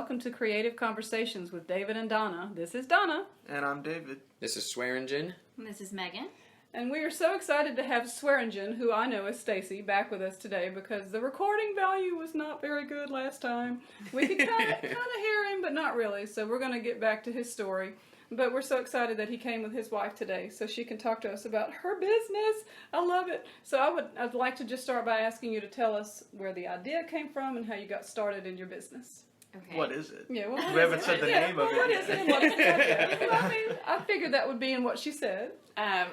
welcome to Creative Conversations with David and Donna. This is Donna. And I'm David. This is Swearingen. And this is Megan. And we are so excited to have Swearingen, who I know is Stacy, back with us today because the recording value was not very good last time. We could kind of hear him, but not really. So we're going to get back to his story. But we're so excited that he came with his wife today so she can talk to us about her business. I love it. So I'd like to just start by asking you to tell us where the idea came from and how you got started in your business. Okay. What is it? Yeah, well, we haven't said the name of it. What is it and what is it? I mean, I figured that would be in what she said.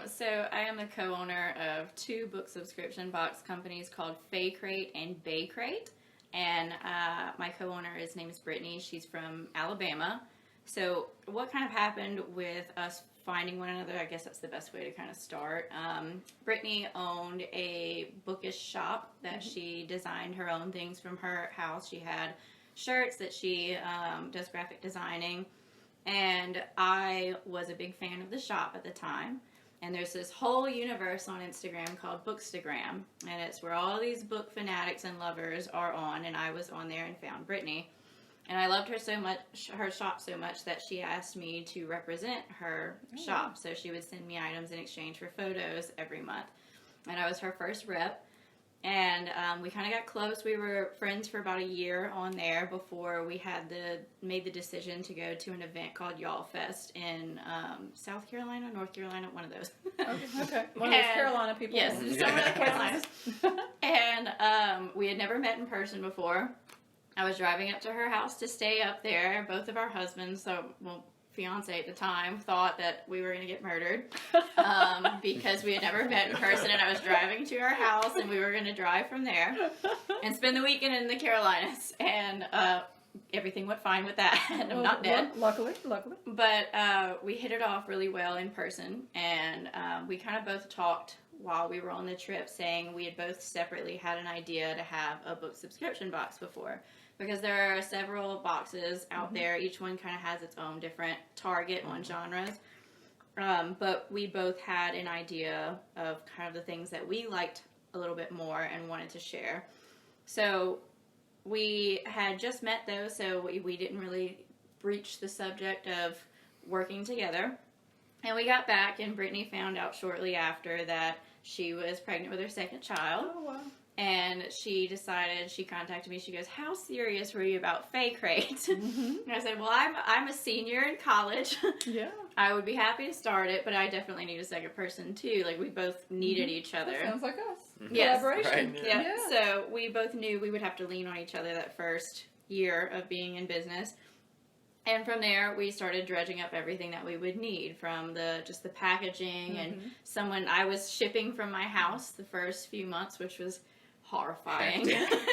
So I am the co-owner of two book subscription box companies called FAECRATE and FAECRATE. And my co-owner, his name is Brittany. She's from Alabama. So what kind of happened with us finding one another, I guess that's the best way to kind of start. Brittany owned a bookish shop that she designed her own things from her house. She had shirts that she does graphic designing. And I was a big fan of the shop at the time. And there's this whole universe on Instagram called Bookstagram. And it's where all these book fanatics and lovers are on. And I was on there and found Brittany. And I loved her so much, her shop so much, that she asked me to represent her shop. So she would send me items in exchange for photos every month. And I was her first rep. And we kind of got close. We were friends for about a year on there before we had made the decision to go to an event called Y'all Fest in South Carolina, North Carolina, one of those. Okay. One of those Carolina people. Yes, somewhere in the Carolinas. And we had never met in person before. I was driving up to her house to stay up there. Both of our husbands, fiance at the time, thought that we were going to get murdered because we had never met in person, and I was driving to our house, and we were going to drive from there and spend the weekend in the Carolinas, and everything went fine with that, and I'm not dead. Luckily. But we hit it off really well in person, and we kind of both talked while we were on the trip, saying we had both separately had an idea to have a book subscription box before. Because there are several boxes out there. Each one kind of has its own different target on genres. But we both had an idea of kind of the things that we liked a little bit more and wanted to share. So we had just met, though, so we didn't really breach the subject of working together. And we got back, and Brittany found out shortly after that she was pregnant with her second child. Oh, wow. And she contacted me, she goes, "How serious were you about FAECRATE?" And I said, "Well, I'm a senior in college. Yeah. I would be happy to start it, but I definitely need a second person too. Like, we both needed each other." That sounds like us. Yes. Collaboration. Right. Yeah. So we both knew we would have to lean on each other that first year of being in business. And from there, we started dredging up everything that we would need, from the packaging and I was shipping from my house the first few months, which was horrifying.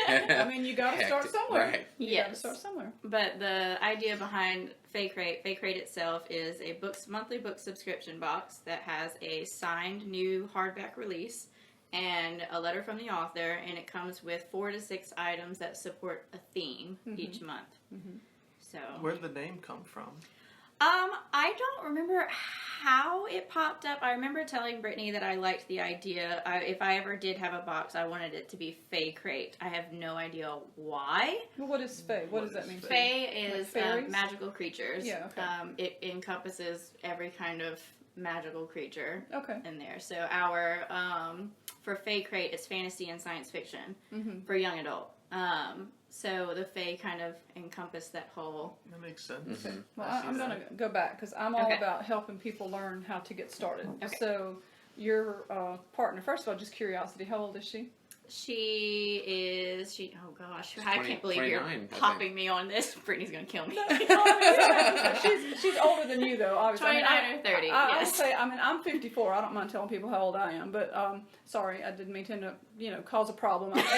I mean, you got to start somewhere. Right. You got to start somewhere. But the idea behind FAECRATE itself is a monthly book subscription box that has a signed new hardback release and a letter from the author, and it comes with 4 to 6 items that support a theme each month. So where'd the name come from? I don't remember how it popped up. I remember telling Brittany that I liked the idea. If I ever did have a box, I wanted it to be FAECRATE. I have no idea why. Well, what is Fae? What does that mean? Fae is like magical creatures. Yeah, okay. It encompasses every kind of magical creature in there. So our, for FAECRATE, it's fantasy and science fiction for young adult. So the Fae kind of encompass that whole... That makes sense. Okay. Well, I'm going to go back because I'm all about helping people learn how to get started. Okay. So your partner, first of all, just curiosity, how old is she? Oh gosh, I can't believe you're 29, popping me on this. Brittany's going to kill me. She's older than you, though, obviously. 29 or 30, I yes. say, I'm 54. I don't mind telling people how old I am, but sorry, I didn't mean to, cause a problem. It's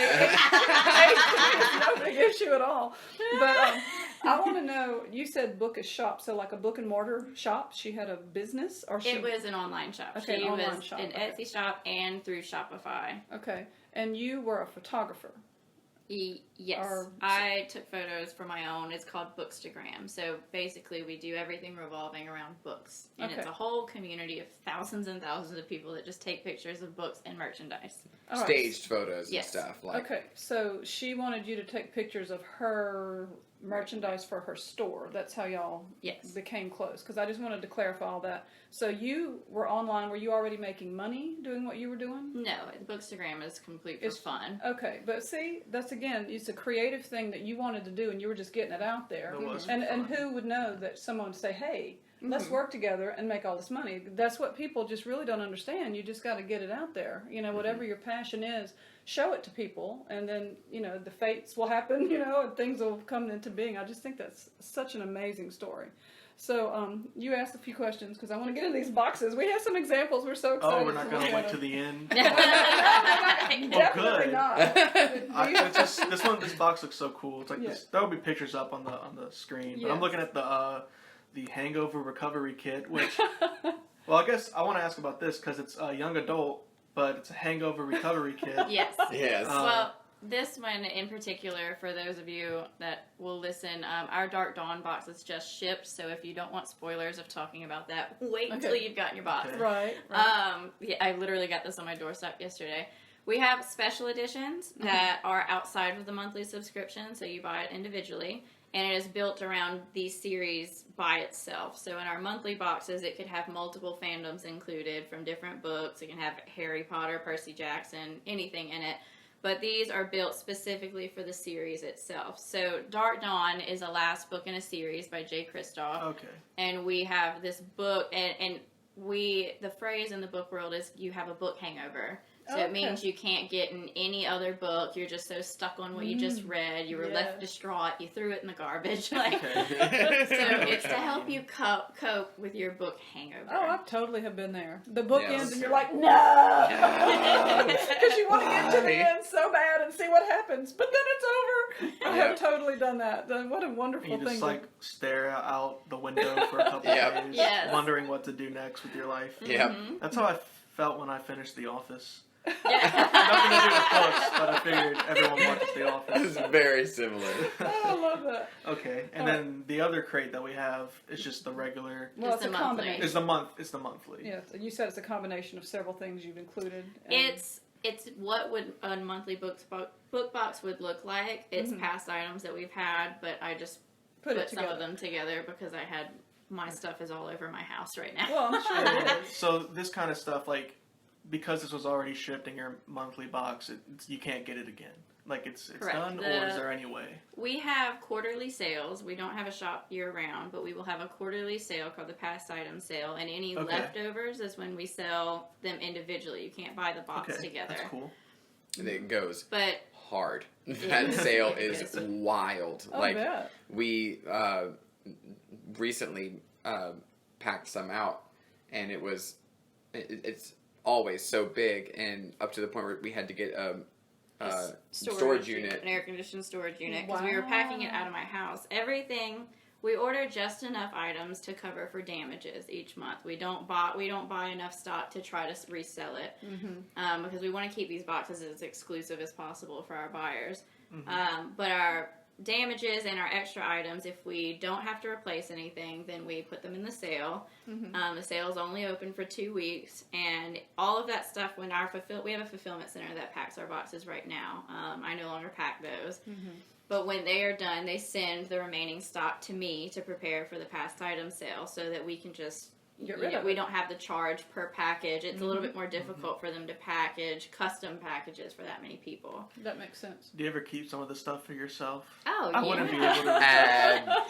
no big issue at all. But I want to know, you said bookish shop, so like a book and mortar shop? She had a business? It was an online shop. Okay, she online was shop. an Etsy shop and through Shopify. Okay. And you were a photographer. Yes. I took photos for my own. It's called Bookstagram. So basically we do everything revolving around books. And it's a whole community of thousands and thousands of people that just take pictures of books and merchandise. Staged photos and stuff. Okay, so she wanted you to take pictures of her merchandise for her store. That's how y'all Yes. became close. Because I just wanted to clarify all that. So you were online. Were you already making money doing what you were doing? No, the Bookstagram is complete for It's fun. Okay, but see, that's again, it's a creative thing that you wanted to do, and you were just getting it out there. It was And fun. who would know that someone would say, "Hey, let's work together and make all this money." That's what people just really don't understand. You just got to get it out there. You know, whatever your passion is, show it to people, and then the fates will happen. And things will come into being. I just think that's such an amazing story. So you asked a few questions because I want to get in these boxes. We have some examples. We're so excited. Oh, we're not to going look to at wait to them. the end. Definitely good. not. It's just, this box looks so cool. It's like Yeah. there will be pictures up on the screen. But I'm Yes. looking at the hangover recovery kit, which, well, I guess I want to ask about this because it's a young adult, but it's a hangover recovery kit. Yes. Yes. Well, this one in particular, for those of you that will listen, our Dark Dawn box is just shipped, so if you don't want spoilers of talking about that, wait until Okay. you've gotten your box. Okay. Right. Yeah, I literally got this on my doorstep yesterday. We have special editions that are outside of the monthly subscription, so you buy it individually, and it is built around the series by itself. So in our monthly boxes, it could have multiple fandoms included from different books. It can have Harry Potter, Percy Jackson, anything in it. But these are built specifically for the series itself. So Dark Dawn is the last book in a series by Jay Kristoff. Okay. And we have this book, and the phrase in the book world is you have a book hangover. So Okay. it means you can't get in any other book. You're just so stuck on what you just read. You were left Yes. distraught. You threw it in the garbage. Like, Okay. so it's to help you cope with your book hangover. Oh, I totally have been there. The book Yes. ends and you're like, no! Because you want to get to the end so bad and see what happens, but then it's over. I have totally done that. What a wonderful And you thing. just like stare out the window for a couple Yep. of days, Yes. wondering what to do next with your life. Yep. That's how I felt when I finished The Office. Yeah. Nothing to do with books, but I figured everyone watches The It's Office. very similar. Oh, I love that. Okay, and then the other crate that we have is just the regular. Well, Just it's a the monthly. combination. It's the monthly. Yes, and you said it's a combination of several things you've included. and- It's what would a monthly book box would look like. It's past items that we've had, but I just Put it put some together. of them together because my stuff is all over my house right now. Well, I'm sure it is. So this kind of stuff, like, because this was already shipped in your monthly box, you can't get it again. Like it's Correct. done, or is there any way? We have quarterly sales. We don't have a shop year round, but we will have a quarterly sale called the past item sale, and any Okay. leftovers is when we sell them individually. You can't buy the box Okay, together. that's cool. And it goes But hard. That sale is Yes. wild. I'll Like bet. we recently packed some out, and it's always so big, and up to the point where we had to get a storage unit. an air conditioned storage unit, because we were packing it out of my house. Everything we order just enough items to cover for damages each month. We don't buy enough stock to try to resell it, because we want to keep these boxes as exclusive as possible for our buyers. But our damages and our extra items, if we don't have to replace anything, then we put them in the sale. The sale is only open for 2 weeks, and all of that stuff, when we have a fulfillment center that packs our boxes right now. I no longer pack those. But when they are done, they send the remaining stock to me to prepare for the past item sale, so that we can just Get rid of we it. don't have the charge per package. It's a little bit more difficult for them to package custom packages for that many people. That makes sense. Do you ever keep some of the stuff for yourself? Oh, I yeah. wouldn't be able to.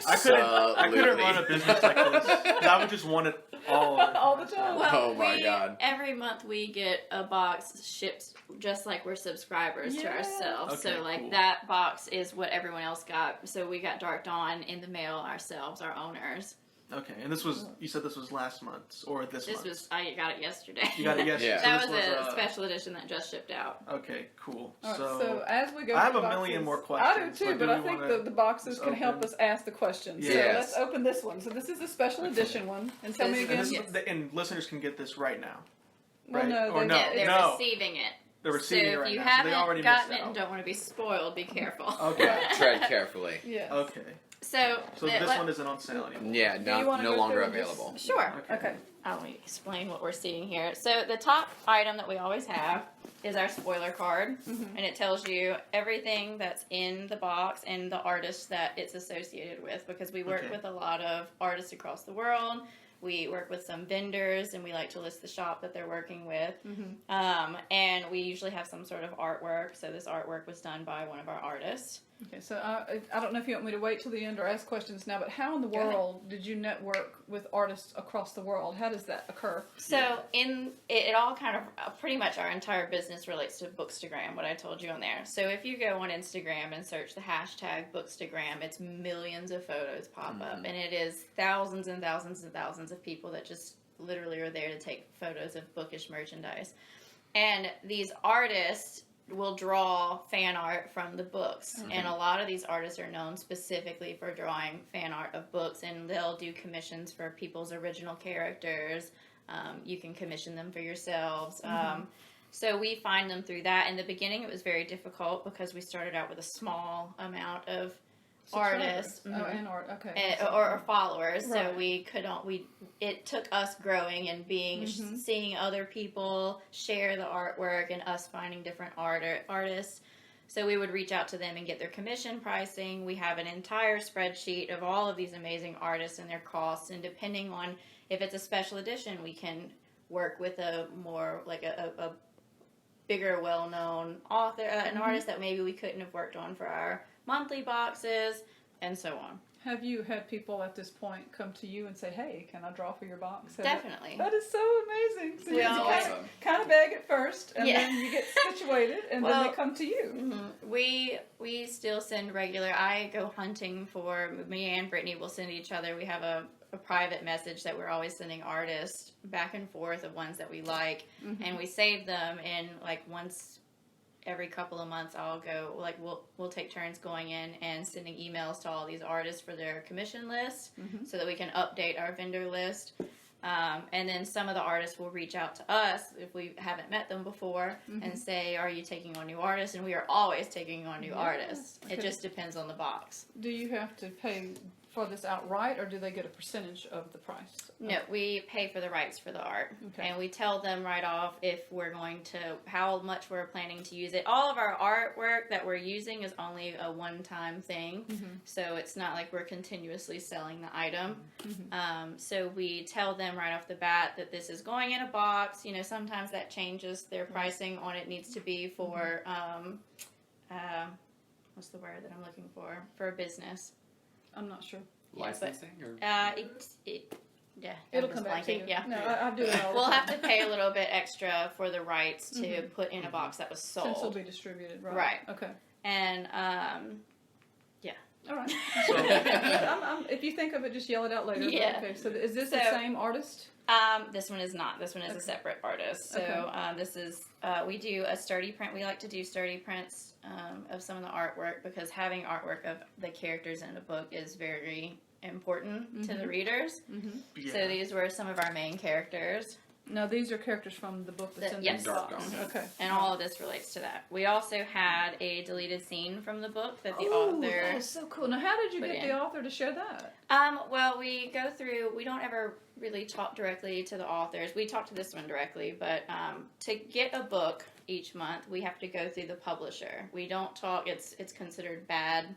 Absolutely. I couldn't run a business like this. I would just want it all. All the time. Oh my God. Every month we get a box shipped just like we're subscribers to Yeah. ourselves. Okay, So like cool. that box is what everyone else got. So we got Dark Dawn in the mail ourselves, our owners. Okay, and you said this was last month or this month? I got it yesterday. You got it yesterday. Yeah. So That this was a special edition that just shipped out. Okay, cool. All right, So, so as we go I have through a million boxes- more I questions, do too, but but do I we think wanna the boxes just can help open? us ask the questions. So Yes. let's open this one. So this is a special edition one. And tell me This again. is- and, and listeners can get this right now. Well, Right? no, Or they- no, Yeah, they're no. receiving it. They're receiving so it right if you now. So they haven't already gotten missed it and out. don't want to be spoiled, be careful. Okay. Tread carefully. Yes. Okay. So this one isn't on sale anymore. Yeah, Do you wanna no go longer through and just- available. Sure. Okay. Let me explain what we're seeing here. So the top item that we always have is our spoiler card, and it tells you everything that's in the box and the artists that it's associated with, because we work Okay. with a lot of artists across the world. We work with some vendors, and we like to list the shop that they're working with. And we usually have some sort of artwork. So this artwork was done by one of our artists. Okay, so I don't know if you want me to wait till the end or ask questions now, but how in the Go ahead. world did you network with artists across the world? How does that occur? So it all kind of pretty much our entire business relates to Bookstagram, what I told you on there. So if you go on Instagram and search the hashtag Bookstagram, it's millions of photos pop up, and it is thousands and thousands and thousands of people that just literally are there to take photos of bookish merchandise. And these artists will draw fan art from the books, and a lot of these artists are known specifically for drawing fan art of books, and they'll do commissions for people's original characters. You can commission them for yourselves. So we find them through that. In the beginning, it was very difficult because we started out with a small amount of artists. Oh, and art. Okay. Or followers, so Right. we couldn't. It took us growing and being seeing other people share the artwork and us finding different artists. So we would reach out to them and get their commission pricing. We have an entire spreadsheet of all of these amazing artists and their costs. And depending on if it's a special edition, we can work with a more like a bigger, well-known author, an artist that maybe we couldn't have worked on for our monthly boxes, and so on. Have you had people at this point come to you and say, "Hey, can I draw for your box?" Definitely. That is so amazing. So We you always- kind of beg at first, and Yeah. then you get situated, and then Well, they come to you. We still send regular. I go hunting for me and Brittany. Will send each other. We have a private message that we're always sending artists back and forth of ones that we like, and we save them. And like once every couple of months, I'll go like we'll take turns going in and sending emails to all these artists for their commission list, so that we can update our vendor list. And then some of the artists will reach out to us if we haven't met them before and say, "Are you taking on new artists?" And we are always taking on new artists. Okay. It just depends on the box. Do you have to pay for this outright, or do they get a percentage of the price? No, we pay for the rights for the art. Okay. And we tell them right off if we're going to, how much we're planning to use it. All of our artwork that we're using is only a one-time thing. So it's not like we're continuously selling the item. So we tell them right off the bat that this is going in a box. You know, sometimes that changes. Their pricing on it needs to be for, what's the word that I'm looking for? For a business. I'm not sure. Licensing or Yeah, It'll I'm come just back to you. blanking. Yeah. No, I do it all the We'll time. have to pay a little bit extra for the rights to put in a box that was Since it'll sold. be distributed, right? Right. Okay. And All right. So, If you think of it, just yell it out later. Yeah. Okay. So is this the So- same artist? this one is not. This one is a separate artist. So Okay. this is we do a sturdy print. We like to do sturdy prints of some of the artwork because having artwork of the characters in a book is very important to the readers. yeah. So these were some of our main characters. No, these are characters from the book that's in Yes. the box. Dark Dawn. Okay. And all of this relates to that. We also had a deleted scene from the book that the Oh, author. that is so cool. Now, how did you put get in. the author to share that? Well, we go through. We don't ever really talk directly to the authors. We talk to this one directly, but to get a book each month, we have to go through the publisher. We don't talk. It's considered bad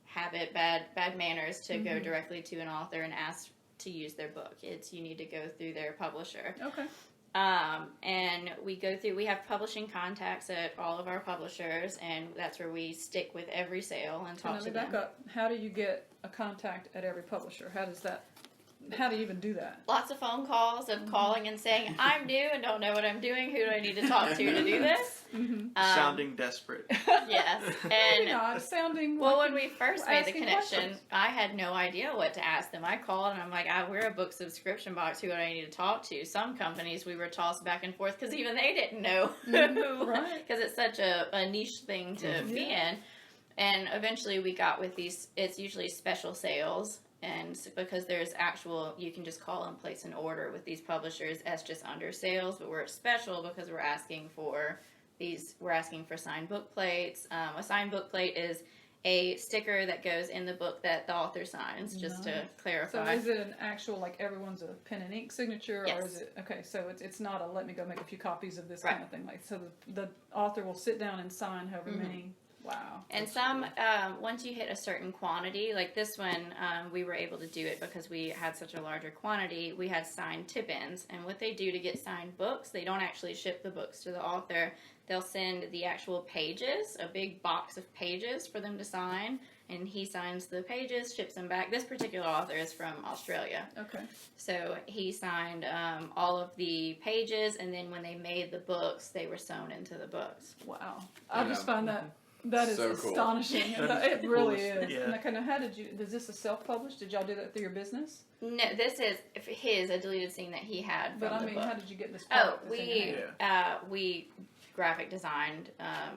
habit, bad manners to go directly to an author and ask to use their book. You need to go through their publisher. Okay. And we go through, we have publishing contacts at all of our publishers, and that's where we stick with every sale and So talk let to me them. back up. How do you get a contact at every publisher? How do you even do that? Lots of phone calls of calling and saying, "I'm new and don't know what I'm doing. Who do I need to talk to do this?" Sounding desperate. Yes. Maybe And not. Sounding well, like when we first made the asking connection, questions. I had no idea what to ask them. I called and I'm like, we're a book subscription box. Who do I need to talk to? Some companies we were tossed back and forth because even they didn't know who, Right. because it's such a niche thing to be in. And eventually we got with these, it's usually special sales. And because there's you can just call and place an order with these publishers as just under sales, but we're special because we're asking for signed book plates. A signed book plate is a sticker that goes in the book that the author signs, just to So clarify. is it an actual, like, everyone's a pen and ink signature, or Yes. is it, okay, so it's not a let me go make a few copies of this Right. kind of thing, like, so the author will sit down and sign however many, wow. And some, once you hit a certain quantity, like this one, we were able to do it because we had such a larger quantity. We had signed tip-ins, and what they do to get signed books, they don't actually ship the books to the author. They'll send the actual pages, a big box of pages for them to sign, and he signs the pages, ships them back. This particular author is from Australia, Okay. so he signed all of the pages, and then when they made the books, they were sewn into the books. Wow. I Yeah. just find that is So cool. astonishing. That is It the really coolest, is. yeah. And I kind of, is this a self-published? Did y'all do that through your business? No, this is a deleted scene that he had from But I the mean, book. how did you get this Oh, product? that's in your hand? we graphic designed.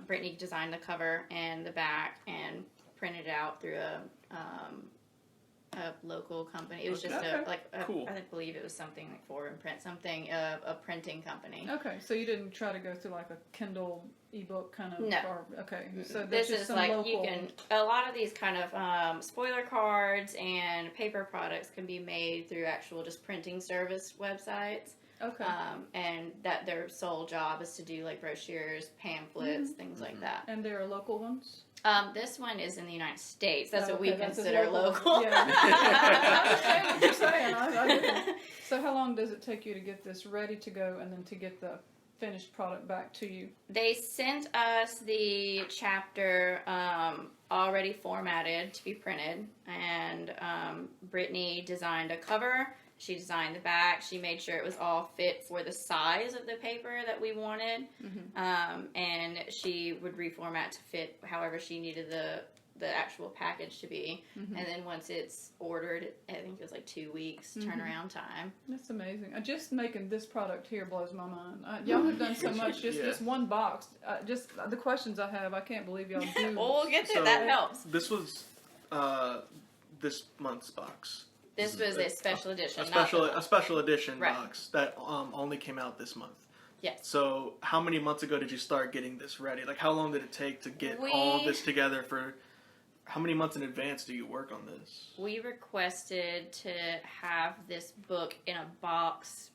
Brittany designed the cover and the back and printed it out through a local company. It was just Okay. Cool. I believe it was something like Foreign Print, a printing company. Okay, so you didn't try to go through like a Kindle ebook kind of? No. Or, okay, so This just is some like local. you can. A lot of these kind of spoiler cards and paper products can be made through actual just printing service websites. Okay. And that their sole job is to do like brochures, pamphlets, things like that. And there are local ones? This one is in the United States. That's Oh, what we okay, that's as consider local. Yeah. I understand what you're saying. I get it. So how long does it take you to get this ready to go and then to get the finished product back to you? They sent us the chapter already formatted to be printed, and Brittany designed a cover. She designed the back. She made sure it was all fit for the size of the paper that we wanted, and she would reformat to fit however she needed the actual package to be. And then once it's ordered, I think it was like 2 weeks turnaround time. That's amazing. Just making this product here blows my mind. Y'all have done so much. Just Yeah. this one box. Just the questions I have. I can't believe y'all do. Well, we'll get to So- that. Helps. This was this month's box. This was a special edition. A not special edition Right. box that only came out this month. Yes. So how many months ago did you start getting this ready? Like how long did it take to get We- all of this together? For how many months in advance do you work on this? We requested to have this book in a box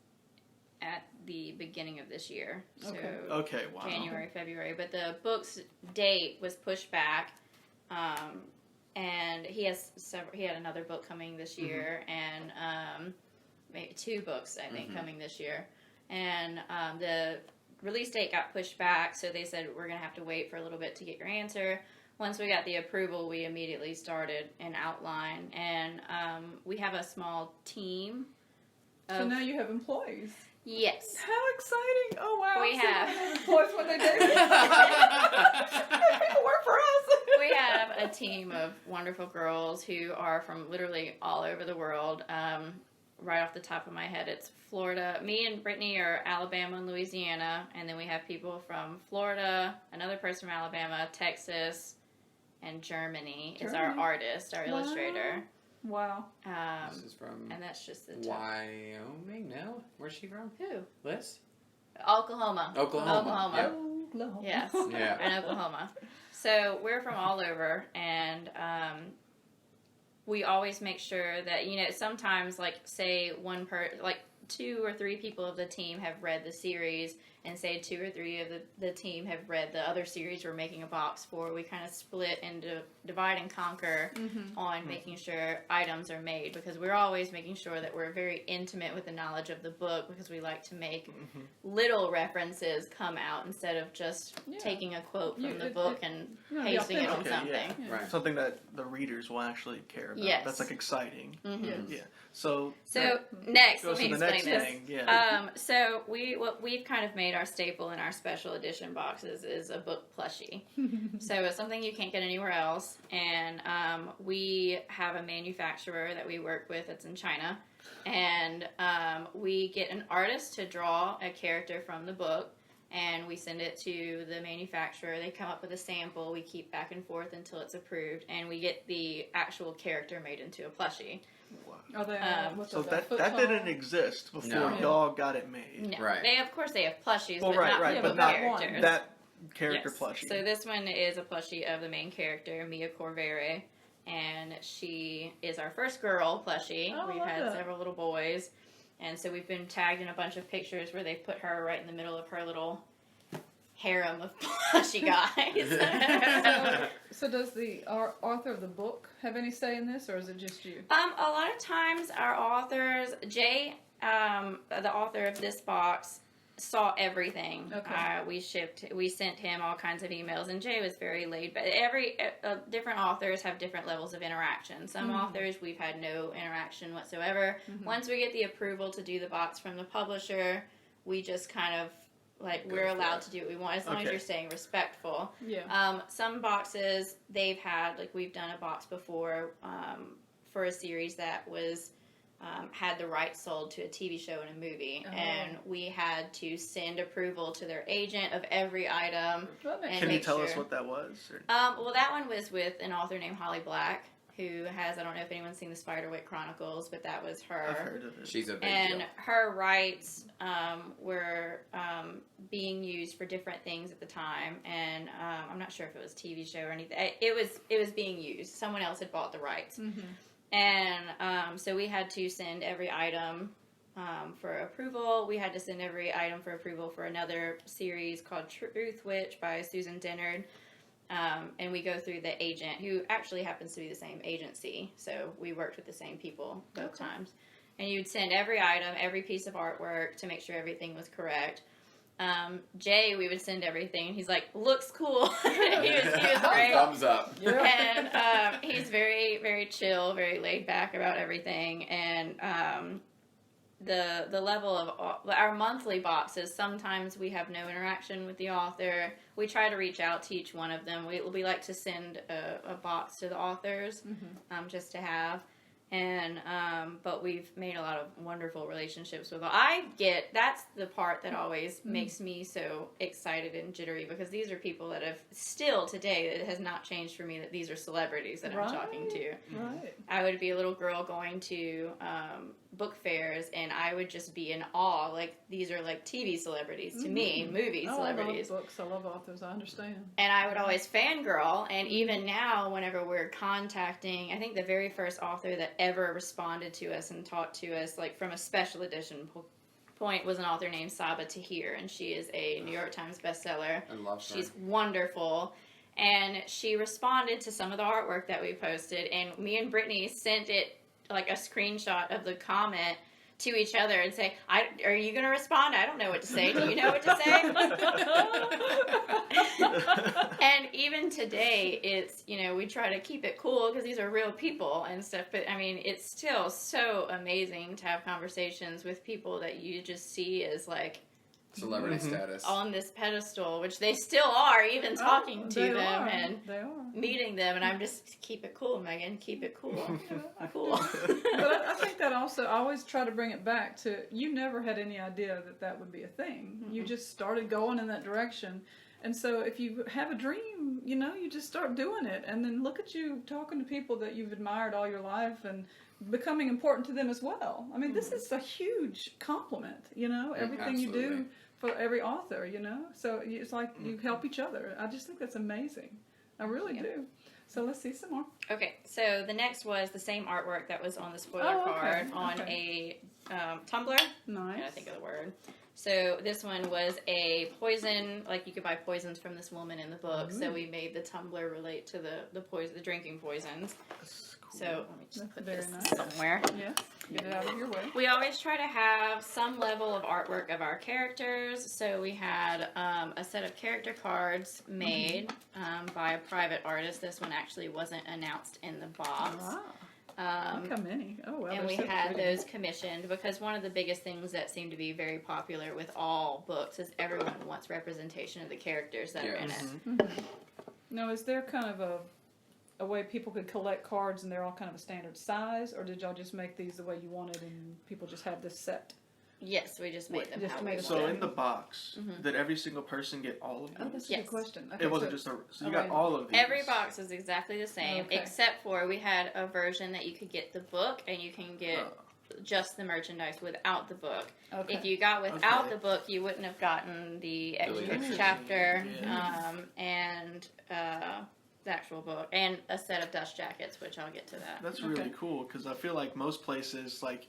at the beginning of this year. So Okay, wow. January, February. But the book's date was pushed back. And he had another book coming this year, and maybe 2 books, I think, coming this year. And the release date got pushed back, so they said, we're going to have to wait for a little bit to get your answer. Once we got the approval, we immediately started an outline, and we have a small team. So now you have employees. Yes. How exciting! Oh wow! We So have. they have employees when they do. People work for us. We have a team of wonderful girls who are from literally all over the world. Right off the top of my head, it's Florida. Me and Brittany are Alabama and Louisiana, and then we have people from Florida, another person from Alabama, Texas, and Germany is our Germany. artist, our illustrator. Wow. This is from And that's just the top. Wyoming. No, where's she from? Who? Liz. Oklahoma. Oklahoma. Yep. Oklahoma. Yes. Yeah. In Oklahoma. So we're from all over, and we always make sure that, sometimes, like, say like 2 or 3 people of the team have read the series, and say 2 or 3 of the team have read the other series we're making a box for. We kind of split into divide and conquer on making sure items are made, because we're always making sure that we're very intimate with the knowledge of the book, because we like to make little references come out instead of just taking a quote from the book and pasting it on Okay, something. yeah. Right. Something that the readers will actually care about. Yes. That's like exciting. Yes. Yeah. So Next, goes let me to the explain next this. thing. Yeah. So what we've kind of made our staple in our special edition boxes is a book plushie. So it's something you can't get anywhere else, and we have a manufacturer that we work with that's in China, and we get an artist to draw a character from the book, and we send it to the manufacturer. They come up with a sample. We keep back and forth until it's approved, and we get the actual character made into a plushie. Are they? What's So that that didn't exist before No. y'all got it made. No. Right. They, of course, they have plushies, Well, but right, not right, full but not characters. that character Yes. plushie. So this one is a plushie of the main character, Mia Corvere, and she is our first girl plushie. Oh, I We've love had that. several little boys, and so we've been tagged in a bunch of pictures where they've put her right in the middle of her little harem of plushie guys. So does the author of the book have any say in this, or is it just you? A lot of times our authors, Jay, the author of this box, saw everything. Okay. We sent him all kinds of emails, and Jay was very laid back. Different authors have different levels of interaction. Some authors we've had no interaction whatsoever. Once we get the approval to do the box from the publisher, we just kind of we're allowed to do what we want as long as you're staying respectful. Yeah. Some boxes they've had, we've done a box before for a series that was had the rights sold to a TV show and a movie, and we had to send approval to their agent of every item. Can you tell us what that was? Well, that one was with an author named Holly Black, who has, I don't know if anyone's seen the Spiderwick Chronicles, but that was her. I've heard of it. She's a big And deal. her rights were being used for different things at the time, and I'm not sure if it was a TV show or anything. It was being used. Someone else had bought the rights. And so we had to send every item for approval. We had to send every item for approval for another series called Truth Witch by Susan Dennard. And we go through the agent, who actually happens to be the same agency. So we worked with the same people both times. And you'd send every item, every piece of artwork to make sure everything was correct. Jay, we would send everything. He's like, looks cool. he was great. Thumbs up. And he's very, very chill, very laid back about everything. And the level of our monthly boxes, sometimes we have no interaction with the author. We try to reach out to each one of them. We like to send a box to the authors just to have. And but we've made a lot of wonderful relationships with them. That's the part that always makes me so excited and jittery, because these are people that have still today, it has not changed for me that these are celebrities that I'm talking to. Right. I would be a little girl going to book fairs, and I would just be in awe. These are TV celebrities to me, movie celebrities. I love books. I love authors. I understand. And I would always fangirl, and even now, whenever we're contacting, I think the very first author that ever responded to us and talked to us, from a special edition point, was an author named Saba Tahir, and she is a New York Times bestseller. I love her. She's wonderful. And she responded to some of the artwork that we posted, and me and Brittany sent it, a screenshot of the comment to each other and say, are you going to respond? I don't know what to say. Do you know what to say? And even today, it's, we try to keep it cool because these are real people and stuff. But, it's still so amazing to have conversations with people that you just see as, Celebrity status. on this pedestal, which they still are, even talking to them and they are. meeting them. And I'm just, keep it cool, Megan. Keep it cool. Cool. But I think that also, I always try to bring it back to, you never had any idea that would be a thing. You just started going in that direction. And so if you have a dream, you just start doing it. And then look at you talking to people that you've admired all your life and becoming important to them as well. This is a huge compliment, everything you do for every author, So it's like you help each other. I just think that's amazing. I really do. So let's see some more. Okay, so the next was the same artwork that was on the spoiler card on a tumbler. Nice. I gotta think of the word. So this one was a poison, you could buy poisons from this woman in the book. So we made the tumbler relate to the drinking poisons. That's cool. So let me just That's put very this nice. somewhere. Yes. Get it out of your way. We always try to have some level of artwork of our characters. So we had a set of character cards made by a private artist. This one actually wasn't announced in the box. Wow. Look how many. Oh, well. And they're we so had pretty. those commissioned because one of the biggest things that seem to be very popular with all books is everyone wants representation of the characters that are in it. Now, is there kind of a way people could collect cards and they're all kind of a standard size, or did y'all just make these the way you wanted and people just have this set? Yes, we just made them Just how made we them. So wanted. in the box, did every single person get all of Oh, them? that's a Yes. good question. Okay, It wasn't so- just so you got okay. all of these. Every box is exactly the same, Okay. except for we had a version that you could get the book and you can get just the merchandise without the book. Okay. If you got without Okay. the book, you wouldn't have gotten the extra extra chapter Yeah. and the actual book and a set of dust jackets, which I'll get to that. That's Okay. really cool because I feel like most places like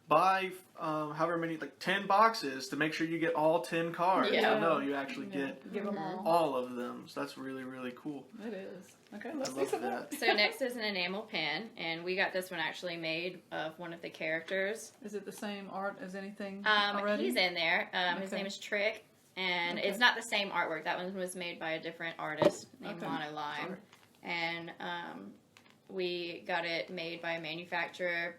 buy however many, like 10 boxes to make sure you get all 10 cards. Yeah. So no, you actually Yeah. get Give them all. all of them. So that's really, really cool. It is. Okay, I let's see love some more. that. So next is an enamel pen, and we got this one actually made of one of the characters. Is it the same art as anything already? He's in there. His Okay. name is Trick, and Okay. it's not the same artwork. That one was made by a different artist named Okay. Mono Lime. Sorry. And we got it made by a manufacturer.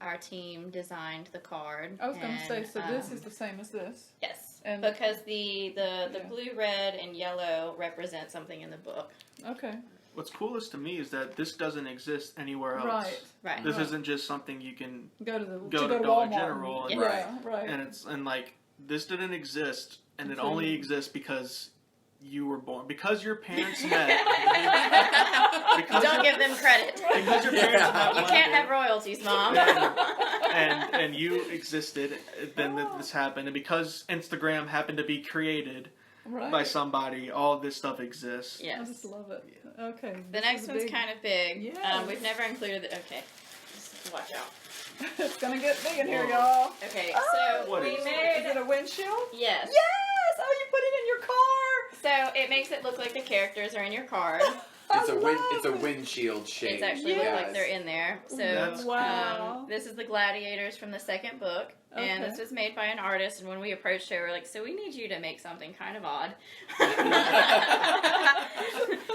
Our team designed the card. I was going to say, and, so this is the same as this. yes, and- because the Yeah. blue, red, and yellow represent something in the book. Okay. What's coolest to me is that this doesn't exist anywhere else. Right. Right. This Right. isn't just something you can Go to the go to Walmart. Dollar General and, Yeah, right. and like this didn't exist, and it Until only you- exists because you were born, because your parents met. Because Don't your- give them credit. Because your parents Yeah. met You one can't day, have royalties, Mom. and you existed, then this happened, and because Instagram happened to be created Right. by somebody, all this stuff exists. I Yes. just love it. Okay. The next one's kind of big. Yes. We've never included the. Okay. Just watch out. It's gonna get big in here, Whoa. y'all. Okay, Oh, so what we is it? made. Is it a windshield? Yes. Yes! Oh, you put it in your car! So it makes it look like the characters are in your card. It's a I win. love It's a it. windshield shape. It's actually look like they're in there. So That's Wow. this is the gladiators from the second book. And Okay. this was made by an artist, and when we approached her, we were like, so we need you to make something kind of odd.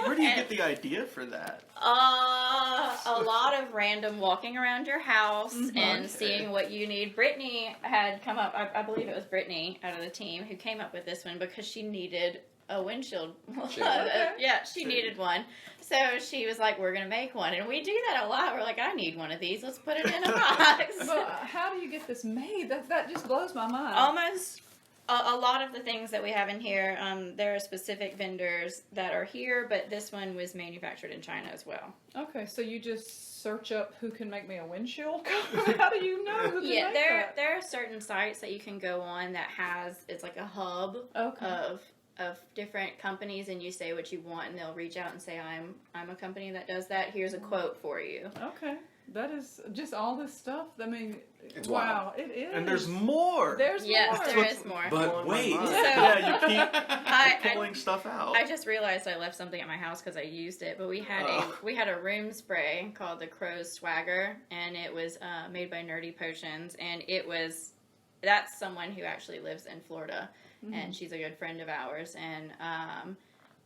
Where do you get the idea for that? A lot of random walking around your house and Okay. seeing what you need. Brittany had come up, I believe it was Brittany out of the team who came up with this one because she needed a windshield. Okay. Yeah, she needed one. So she was like, we're going to make one. And we do that a lot. We're like, I need one of these. Let's put it in a box. But how do you get this made? That just blows my mind. Almost a lot of the things that we have in here, there are specific vendors that are here, but this one was manufactured in China as well. Okay, so you just search up who can make me a windshield cover? How do you know who can Yeah, make there are certain sites that you can go on that it's like a hub that? Okay. of different companies, and you say what you want, and they'll reach out and say, I'm a company that does that. Here's a quote for you. Okay. That is just all this stuff. I mean, It's wow, it is. And there's more. There's Yes, more. there is more. But Blowing my wait. mind. So- Yeah, you keep I pulling stuff out. I just realized I left something at my house because I used it, but we had a room spray called the Crow's Swagger, and it was made by Nerdy Potions, and that's someone who actually lives in Florida, and she's a good friend of ours, and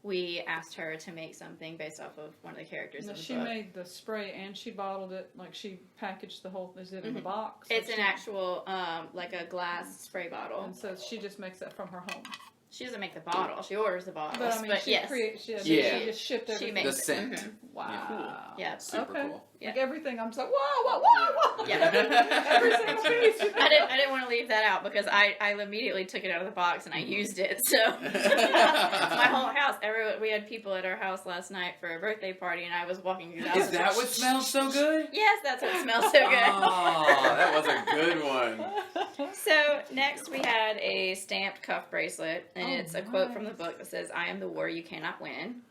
we asked her to make something based off of one of the characters No, in the she book. made the spray and she bottled it. Like she packaged the whole. Is it in the box? It's Or an she- actual like a glass spray bottle. And so she just makes that from her home. She doesn't make the bottle; she orders the bottles. But I mean, she yes, creates. Yeah. Yeah. She just shipped she everything. makes The scent. it. Wow. Yeah. Super Okay. cool. Yeah. Like everything, I'm just like, whoa. Yeah. Every single piece. I didn't want to leave that out because I immediately took it out of the box and I used it. So my whole house, we had people at our house last night for a birthday party, and I was walking through the house. Is that what smells so good? Yes, that's what smells so good. Oh, that was a good one. So next we had a stamped cuff bracelet, and Oh, it's a quote from the nice. book that says, "I am the war you cannot win."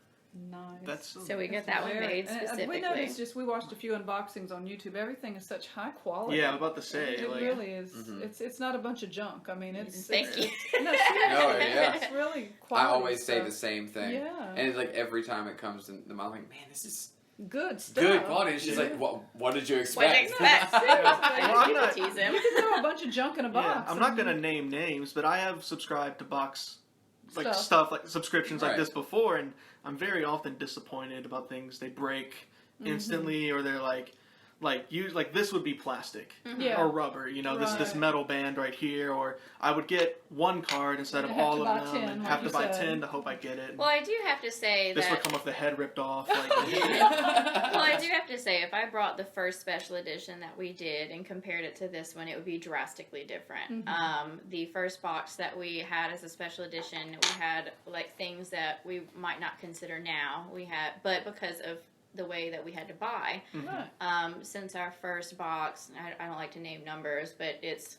Nice. That's So we got that one Very- made and specifically. we noticed we watched a few unboxings on YouTube. Everything is such high quality. yeah, I'm about to say. It like, really is. Mhm. It's not a bunch of junk. I mean, it's Thank it's, you. No, seriously, No, yeah. it's really I quality. always say stuff. the same thing. Yeah. And it's like every time it comes to the mouth, I'm like, man, this is Good stuff. good quality. And she's Yeah. like, what did you What expect? did you expect? Seriously. Well, I'm You not- can tease him. You can throw a bunch of junk in a Yeah, box. I'm not gonna name names, but I have subscribed to box Stuff. like subscriptions like Right. this before, and I'm very often disappointed about things they break instantly, or they're like this would be plastic Yeah. or rubber, this Right. metal band right here, or I would get one card instead of And have all to of buy them, 10, and like have to you buy said. 10 to hope I get it. Well, I do have to say This that. would come with the head ripped off. Like, Well, I do have to say, if I brought the first special edition that we did and compared it to this one, it would be drastically different. The first box that we had as a special edition, we had like things that we might not consider now. But because of the way that we had to buy. Right. Since our first box, I don't like to name numbers, but it's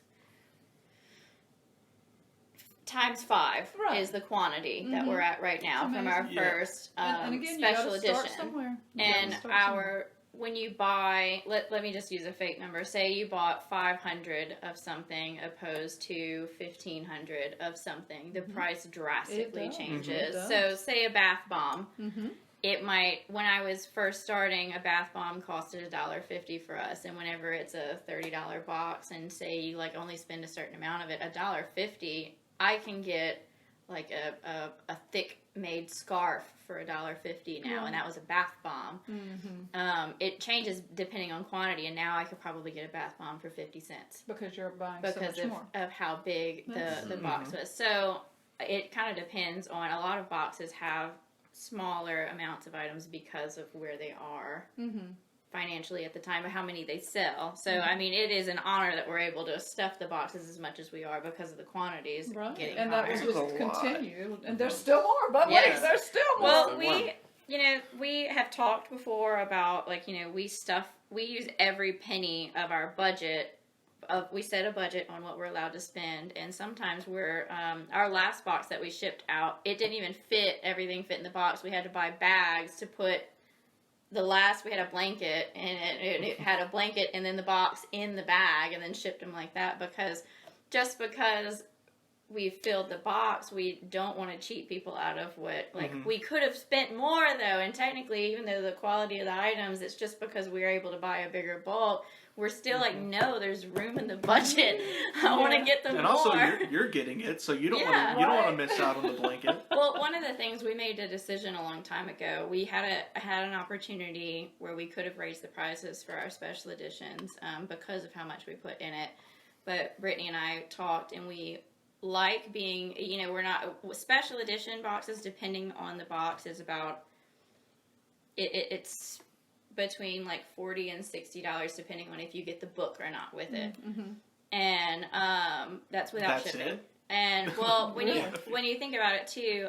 times 5 Right. is the quantity that we're at right now It's from our amazing. first And again, special you gotta start edition. somewhere. You And gotta start somewhere. when you buy, let me just use a fake number. Say you bought 500 of something opposed to 1,500 of something. The price drastically It does. changes. It So does. say a bath bomb. Mm-hmm. It might, when I was first starting, a bath bomb costed $1.50 for us. And whenever it's a $30 box and say you like only spend a certain amount of it, $1.50, I can get like a thick made scarf for $1.50 now, and that was a bath bomb. Mm-hmm. It changes depending on quantity, and now I could probably get a bath bomb for 50 cents Because you're buying because so much more. of how big That's- the box was. So it kind of depends on, a lot of boxes have smaller amounts of items because of where they are Mm-hmm. financially at the time, but how many they sell. So, I mean, it is an honor that we're able to stuff the boxes as much as we are because of the quantities Right. getting And higher. that This will is just a lot. continue. And there's still more. But Yes. wait, there's still more. Well, Wow. we have talked before about, like, we use every penny of our budget. We set a budget on what we're allowed to spend, and sometimes our last box that we shipped out, it didn't even everything fit in the box. We had to buy bags to put we had a blanket, and it had a blanket and then the box in the bag, and then shipped them like that, because we filled the box, we don't want to cheat people out of what, we could have spent more though, and technically, even though the quality of the items, it's just because we were able to buy a bigger bulk, we're still like, no, there's room in the budget. I want to get them And more. also, you're getting it, so you don't Yeah. want to miss out on the blanket. Well, one of the things, we made a decision a long time ago. We had an opportunity where we could have raised the prices for our special editions because of how much we put in it. But Brittany and I talked, and we like being, we're not, special edition boxes, depending on the box, is about, it's between like $40 and $60, depending on if you get the book or not with it. Mm-hmm. And that's without That's shipping. it? And well, when Really? you think about it too,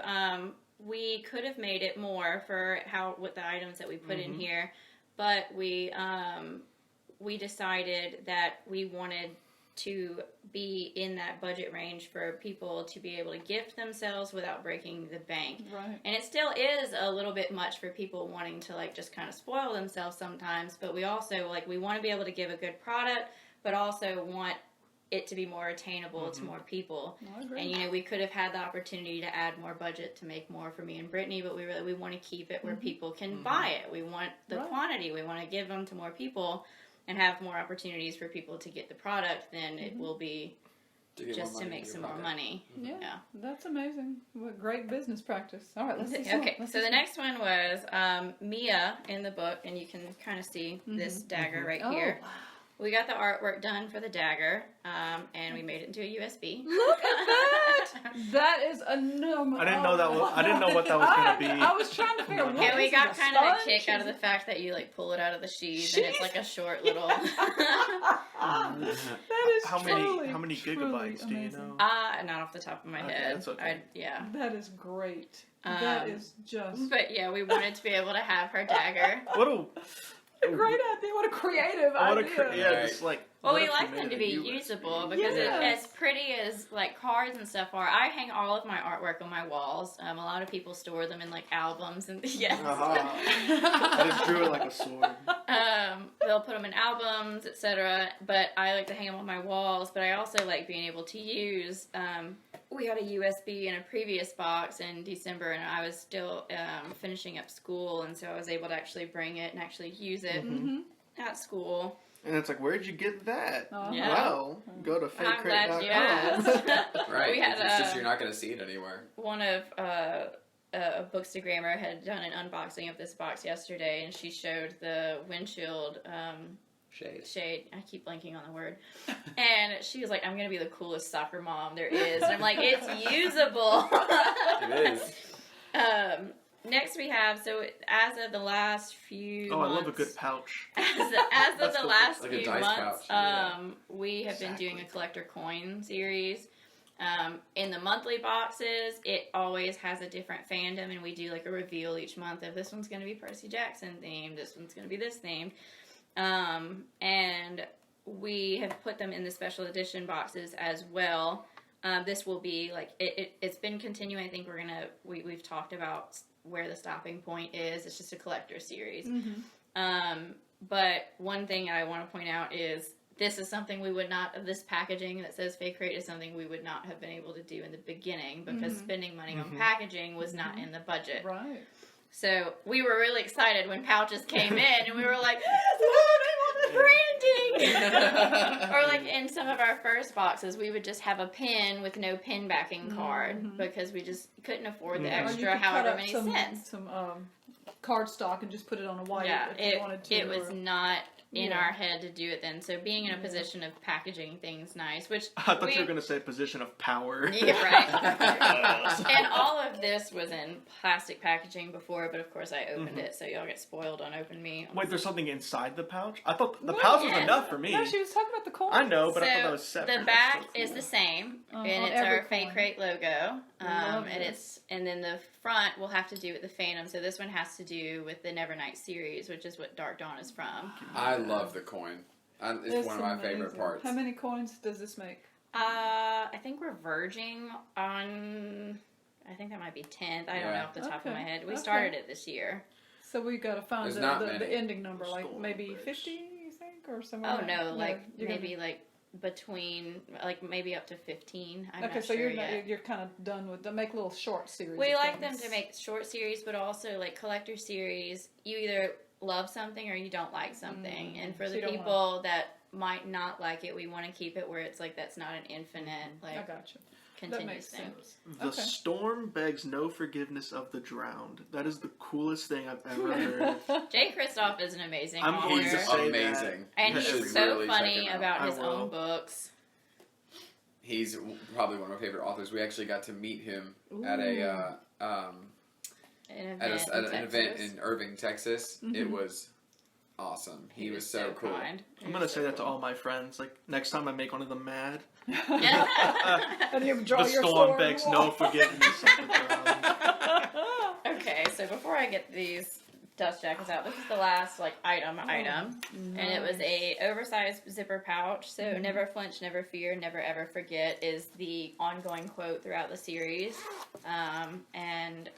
we could have made it more for with the items that we put in here, but we decided that we wanted to be in that budget range for people to be able to gift themselves without breaking the bank. Right. And it still is a little bit much for people wanting to like just kind of spoil themselves sometimes, but we also we want to be able to give a good product, but also want it to be more attainable to more people. I agree. And we could have had the opportunity to add more budget to make more for me and Brittany, but we want to keep it where people can buy it. We want the Right. quantity. We want to give them to more people and have more opportunities for people to get the product than it will be get just more to money make for some your more product. money. Yeah, Yeah. that's amazing. What great business practice. All right, let's see some. Okay, Let's so see the some. next one was Mia in the book, and you can kind of see this dagger right here. Oh, wow. We got the artwork done for the dagger, and we made it into a USB. Look at that! That is enormous. I didn't know that was- I didn't know what that was gonna be. I was trying to figure out what And we is got it, kind of a sponge? kick out of the fact that you pull it out of the sheath, and it's like a short little. That is How truly, many truly gigabytes do you amazing. know? Not off the top of my Okay, head. that's okay. Yeah. That is great. That is just But yeah, we wanted to be able to have her dagger. What a a great idea. What a creative what a idea. yeah, Right. just like. Well, what we if like you them made to a be USB? usable because Yes. as pretty as cards and stuff are, I hang all of my artwork on my walls. A lot of people store them in albums and yes. I just drew it like a sword. They'll put them in albums, etc. But I like to hang them on my walls. But I also like being able to use. We had a USB in a previous box in December, and I was still finishing up school, and so I was able to actually bring it and actually use it at school. And it's like, where'd you get that? Yeah. Well, go to I'm glad you FAECRATE.com. asked. Right. We had It's just you're not going to see it anywhere. one of Books to Grammar had done an unboxing of this box yesterday, and she showed the windshield shade. I keep blanking on the word. And she was like, "I'm gonna be the coolest soccer mom there is." And I'm like, "It's usable." It is. Next we have, so as of the last few Oh, I months, love a good pouch. as of That's the cool. last Like a few dice months, pouch, yeah. we have been doing a Exactly. collector coin series. In the monthly boxes, it always has a different fandom, and we do like a reveal each month of this one's going to be Percy Jackson themed, this one's going to be this themed. And we have put them in the special edition boxes as well. This will be like it's been continuing. I think we've talked about where the stopping point is. It's just a collector series. But one thing I want to point out is this is something we would not, of this packaging that says FAECRATE is something we would not have been able to do in the beginning because spending money on packaging was not in the budget. Right. So we were really excited when pouches came in, and we were like, look, I want the branding! Or like in some of our first boxes, we would just have a pin with no pin backing card because we just couldn't afford the Or you extra could however cut up many some, cents. Some cardstock and just put it on a white if you wanted to. It was not in Yeah. our head to do it then. So being in a position of packaging things nice, which I thought you were going to say position of power. Yeah, right. And all of this was in plastic packaging before, but of course I opened it, so y'all get spoiled on Open Me. Wait, there's something inside the pouch? I thought the pouch was yeah. enough for me. No, she was talking about the coins. I know, but So I thought that was separate. the back is the same, on and it's every our coin. FAECRATE logo, Love and this. and then the front will have to do with the Phantom. So this one has to do with the Nevernight series, which is what Dark Dawn is from. I love the coin. It's It's one of my amazing. favorite parts. How many coins does this make? I think we're verging on. I think that might be 10th. I don't know off the top of my head. We started it this year. So we got to find There's not the many. ending number, like Storm maybe Breaks. 50, you think, or somewhere. Oh no, like you're maybe like between like maybe up to 15. I'm okay, not so sure you're yet. you're kind of done with them. Make little short series. We of like them things. to make short series, but also like collector series. You either love something or you don't like something, and for So the you don't people that might not like it, we want to keep it where it's like that's not an infinite I like got you. That continuous makes thing. sense. The Okay. storm begs no forgiveness of the drowned. That is the coolest thing I've ever heard. Jay Kristoff is an amazing I'm going author, to say amazing. and that. he's should so really check funny him out. about I his will. own books. He's probably one of my favorite authors. We actually got to meet him at a An at event, an event in Irving, Texas. It was awesome. He was so cool. kind. I'm going to say that to all my friends. Like, next time I make one of them mad, And you draw the your storm sword begs and no walk. forgiveness of the drowned. Okay, so before I get these dust jackets out, this is the last like item, and it was a oversized zipper pouch. So never flinch, never fear, never ever forget is the ongoing quote throughout the series, and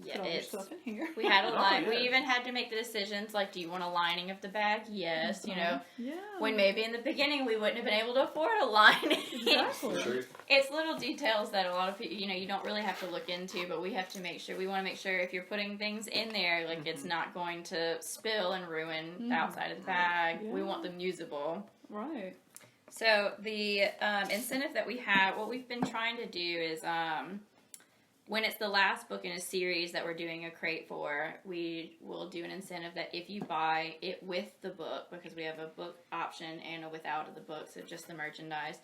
yeah, Put all your it's. stuff in here. We had a line. yeah. We even had to make the decisions like, do you want a lining of the bag? Yes. You know, Yeah. when maybe in the beginning we wouldn't have been able to afford a lining. Exactly. Truth. It's little details that a lot of people, you don't really have to look into, but we have to make sure. We want to make sure if you're putting things in there, like it's not going to spill and ruin the outside of the bag. We want them usable. Right. So the incentive that we have, what we've been trying to do is when it's the last book in a series that we're doing a crate for, we will do an incentive that if you buy it with the book, because we have a book option and a without of the book, so just the merchandise,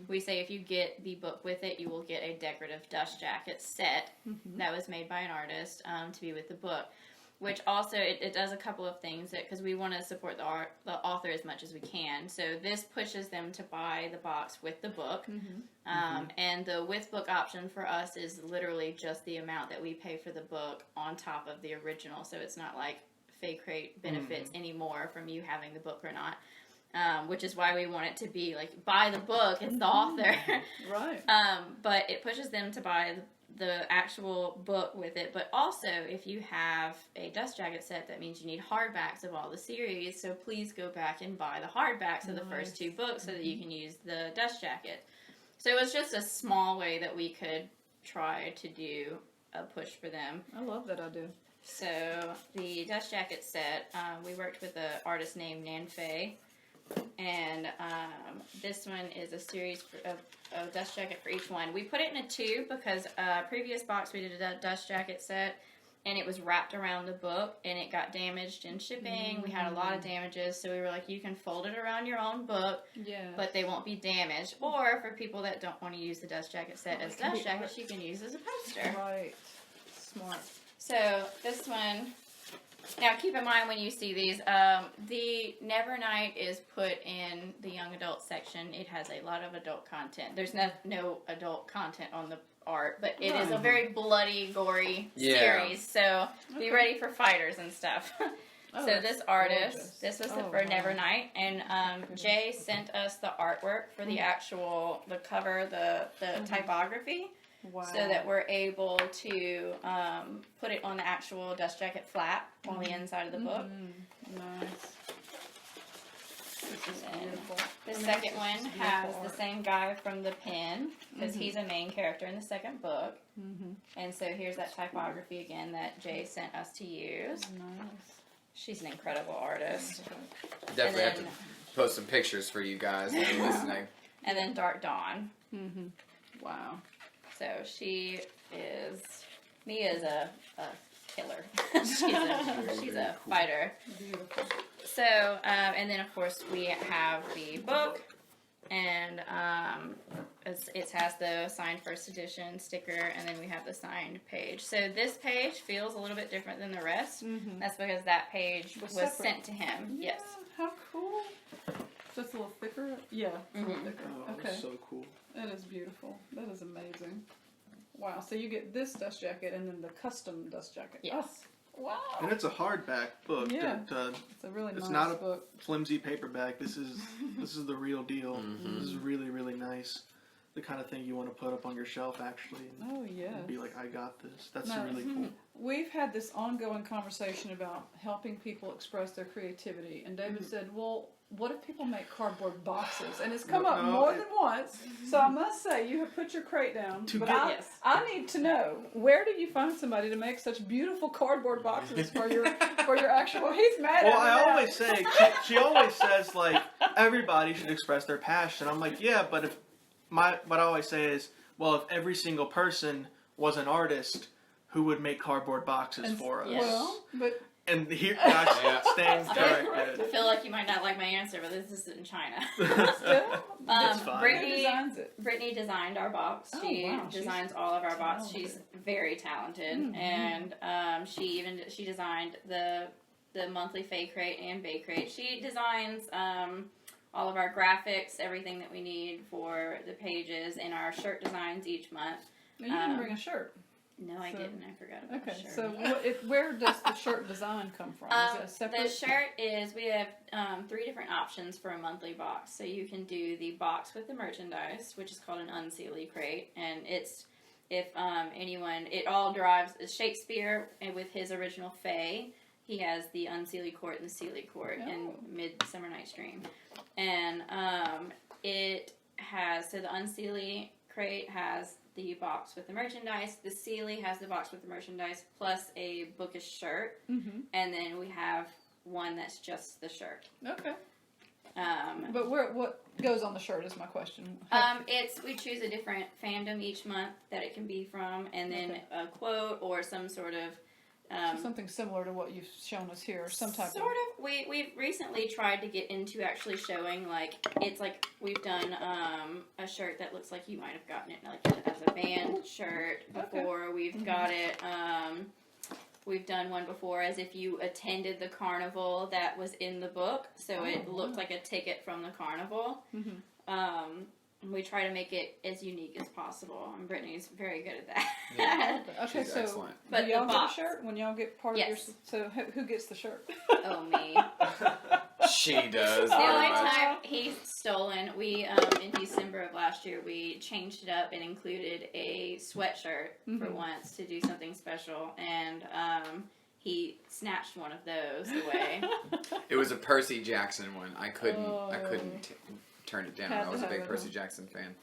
we say if you get the book with it, you will get a decorative dust jacket set that was made by an artist to be with the book. Which also, it does a couple of things because we want to support the author as much as we can. So this pushes them to buy the box with the book. And the with book option for us is literally just the amount that we pay for the book on top of the original. So it's not like FAECRATE benefits anymore from you having the book or not. Which is why we want it to be like, buy the book, it's the author. Right. But it pushes them to buy the actual book with it. But also, if you have a dust jacket set, that means you need hardbacks of all the series. So please go back and buy the hardbacks of the first two books so that you can use the dust jacket. So it was just a small way that we could try to do a push for them. I love that idea. So the dust jacket set, we worked with an artist named Nan Fay. And this one is a series of dust jacket for each one. We put it in a tube because previous box we did a dust jacket set and it was wrapped around the book and it got damaged in shipping. We had a lot of damages, so we were like, you can fold it around your own book, Yeah. but they won't be damaged. Or for people that don't want to use the dust jacket set as dust jackets, you can use as a poster. Right. Smart. So this one Now, keep in mind when you see these, the Nevernight is put in the young adult section. It has a lot of adult content. There's no adult content on the art, but it is a very bloody, gory series. So be ready for fighters and stuff. So this artist, gorgeous. This was for Nevernight, and Jay sent us the artwork for the actual, the cover, the typography. Wow. So that we're able to put it on the actual dust jacket flap on the inside of the book. Nice. This is beautiful. The second one has the same guy from the pen, because he's a main character in the second book. And so here's that typography again that Jay sent us to use. Nice. She's an incredible artist. Definitely have to post some pictures for you guys that are listening. And then Dark Dawn. Wow. So she is, Mia's a killer. she's a fighter. Beautiful. So, and then of course we have the book, and it has the signed first edition sticker, and then we have the signed page. So this page feels a little bit different than the rest. That's because that page was sent to him. Yeah, yes. How cool. Just a little thicker? Yeah, it's a little thicker. Oh, that's so cool. That is beautiful. That is amazing. Wow, so you get this dust jacket and then the custom dust jacket. Yes. Oh, wow. And it's a hardback book. Yeah. It's a really nice not a book. flimsy paperback. This is the real deal. This is really, really nice. The kind of thing you want to put up on your shelf, actually. And be like, I got this. That's really cool. We've had this ongoing conversation about helping people express their creativity. And David said, well, what if people make cardboard boxes? And it's come up more than once. So I must say, you have put your crate down. But I need to know, where did you find somebody to make such beautiful cardboard boxes for your actual? He's mad at me. Well, I always say, she always says, like, everybody should express their passion. I'm like, yeah, but what I always say is, well, if every single person was an artist, who would make cardboard boxes for us? Well, but... And here, staying corrected. I feel like you might not like my answer, but this is in China. That's fine. Brittany designed our box. She designs all of our boxes. She's very talented, and she designed the monthly FAECRATE and BAECRATE. She designs all of our graphics, everything that we need for the pages, and our shirt designs each month. You didn't bring a shirt. No, I didn't. I forgot about the shirt. So where does the shirt design come from? Is it separate? The shirt is, we have 3 different options for a monthly box. So you can do the box with the merchandise, which is called an unseelie crate. And it's, if anyone, it all derives, Shakespeare with his original Fae. He has the unseelie court and the seelie court in Midsummer Night's Dream. And it has, so the unseelie crate has the box with the merchandise. The Sealy has the box with the merchandise plus a bookish shirt. And then we have one that's just the shirt. Okay. But what goes on the shirt is my question. We choose a different fandom each month that it can be from, and then a quote or some sort of something similar to what you've shown us here, some type of. We've recently tried to get into actually showing, like, it's like we've done a shirt that looks like you might have gotten it like as a band shirt before. We've got it. We've done one before as if you attended the carnival that was in the book, so it looked like a ticket from the carnival. We try to make it as unique as possible, and Brittany's very good at that. Yeah. Okay, She's so excellent. do y'all get a shirt when y'all get part of your... So who gets the shirt? Oh, me. She does. The only time he's stolen, we, in December of last year, we changed it up and included a sweatshirt for once to do something special, and he snatched one of those away. It was a Percy Jackson one. I couldn't turn it down. I was a big Percy Jackson fan.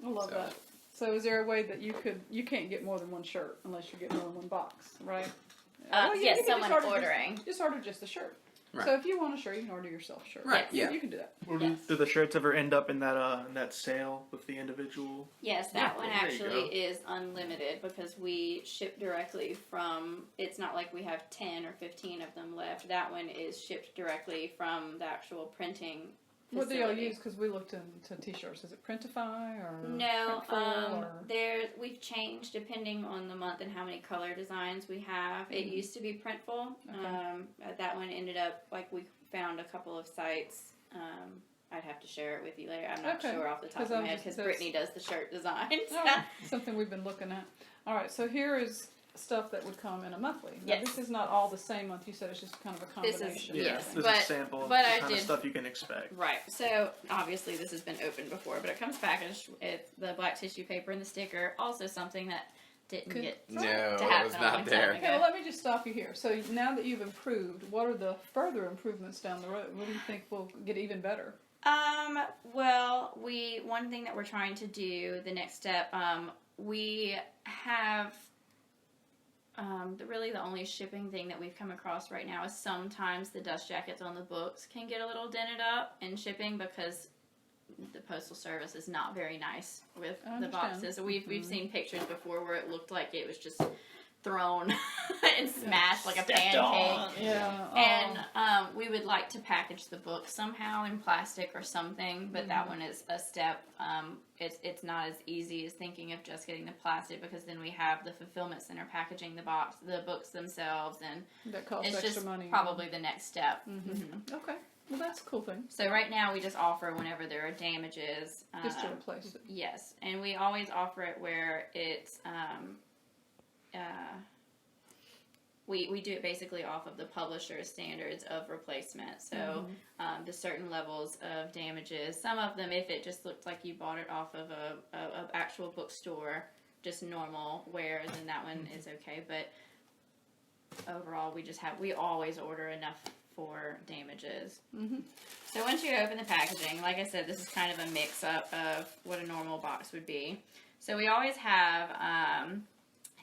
I love that. So is there a way that you can't get more than one shirt unless you get more than one box, right? Yes, someone ordering. Just order just the shirt. Right. So if you want a shirt, you can order yourself a shirt. Right, You can do that. Do the shirts ever end up in that sale with the individual? Yes, that one actually is unlimited because we ship directly from, it's not like we have 10 or 15 of them left. That one is shipped directly from the actual printing What do y'all facility. use? Because we looked into T-shirts. Is it Printify or No, Printful or? we've changed depending on the month and how many color designs we have. It used to be Printful. Okay. That one ended up, like, we found a couple of sites. I'd have to share it with you later. I'm not Okay. sure off the top 'Cause of I my head was because just- Brittany does the shirt designs. Oh, something we've been looking at. All right, so here is stuff that would come in a monthly. Now, Yes. this is not all the same month. You said it's just kind of a This is- combination. Yeah, Yes, this is but- a sample of the but I kind of did- stuff you can expect. Right. So obviously this has been opened before, but it comes packaged with the black tissue paper and the sticker. Also something that didn't Could- get No, to it happen was a not long time there. ago. Okay, well, let me just stop you here. So now that you've improved, what are the further improvements down the road? What do you think will get even better? Well, one thing that we're trying to do, the next step, we have, the only shipping thing that we've come across right now is sometimes the dust jackets on the books can get a little dented up in shipping because the postal service is not very nice with I the understand. boxes. We've seen pictures before where it looked like it was just thrown and smashed like a pancake. Yeah. And we would like to package the book somehow in plastic or something, but that one is a step. It's not as easy as thinking of just getting the plastic because then we have the fulfillment center packaging the books themselves, and that costs it's extra just money. probably the next step. Okay. Well, that's a cool thing. So right now we just offer whenever there are damages. Just to replace it. Yes, and we always offer it where it's we do it basically off of the publisher's standards of replacement. So the certain levels of damages. Some of them, if it just looked like you bought it off of a actual bookstore, just normal wear, then that one is okay. But overall, we always order enough for damages. So once you open the packaging, like I said, this is kind of a mix-up of what a normal box would be. So we always have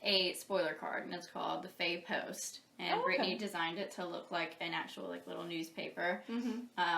a spoiler card, and it's called the FAE Post. And Oh, okay. Brittany designed it to look like an actual little newspaper.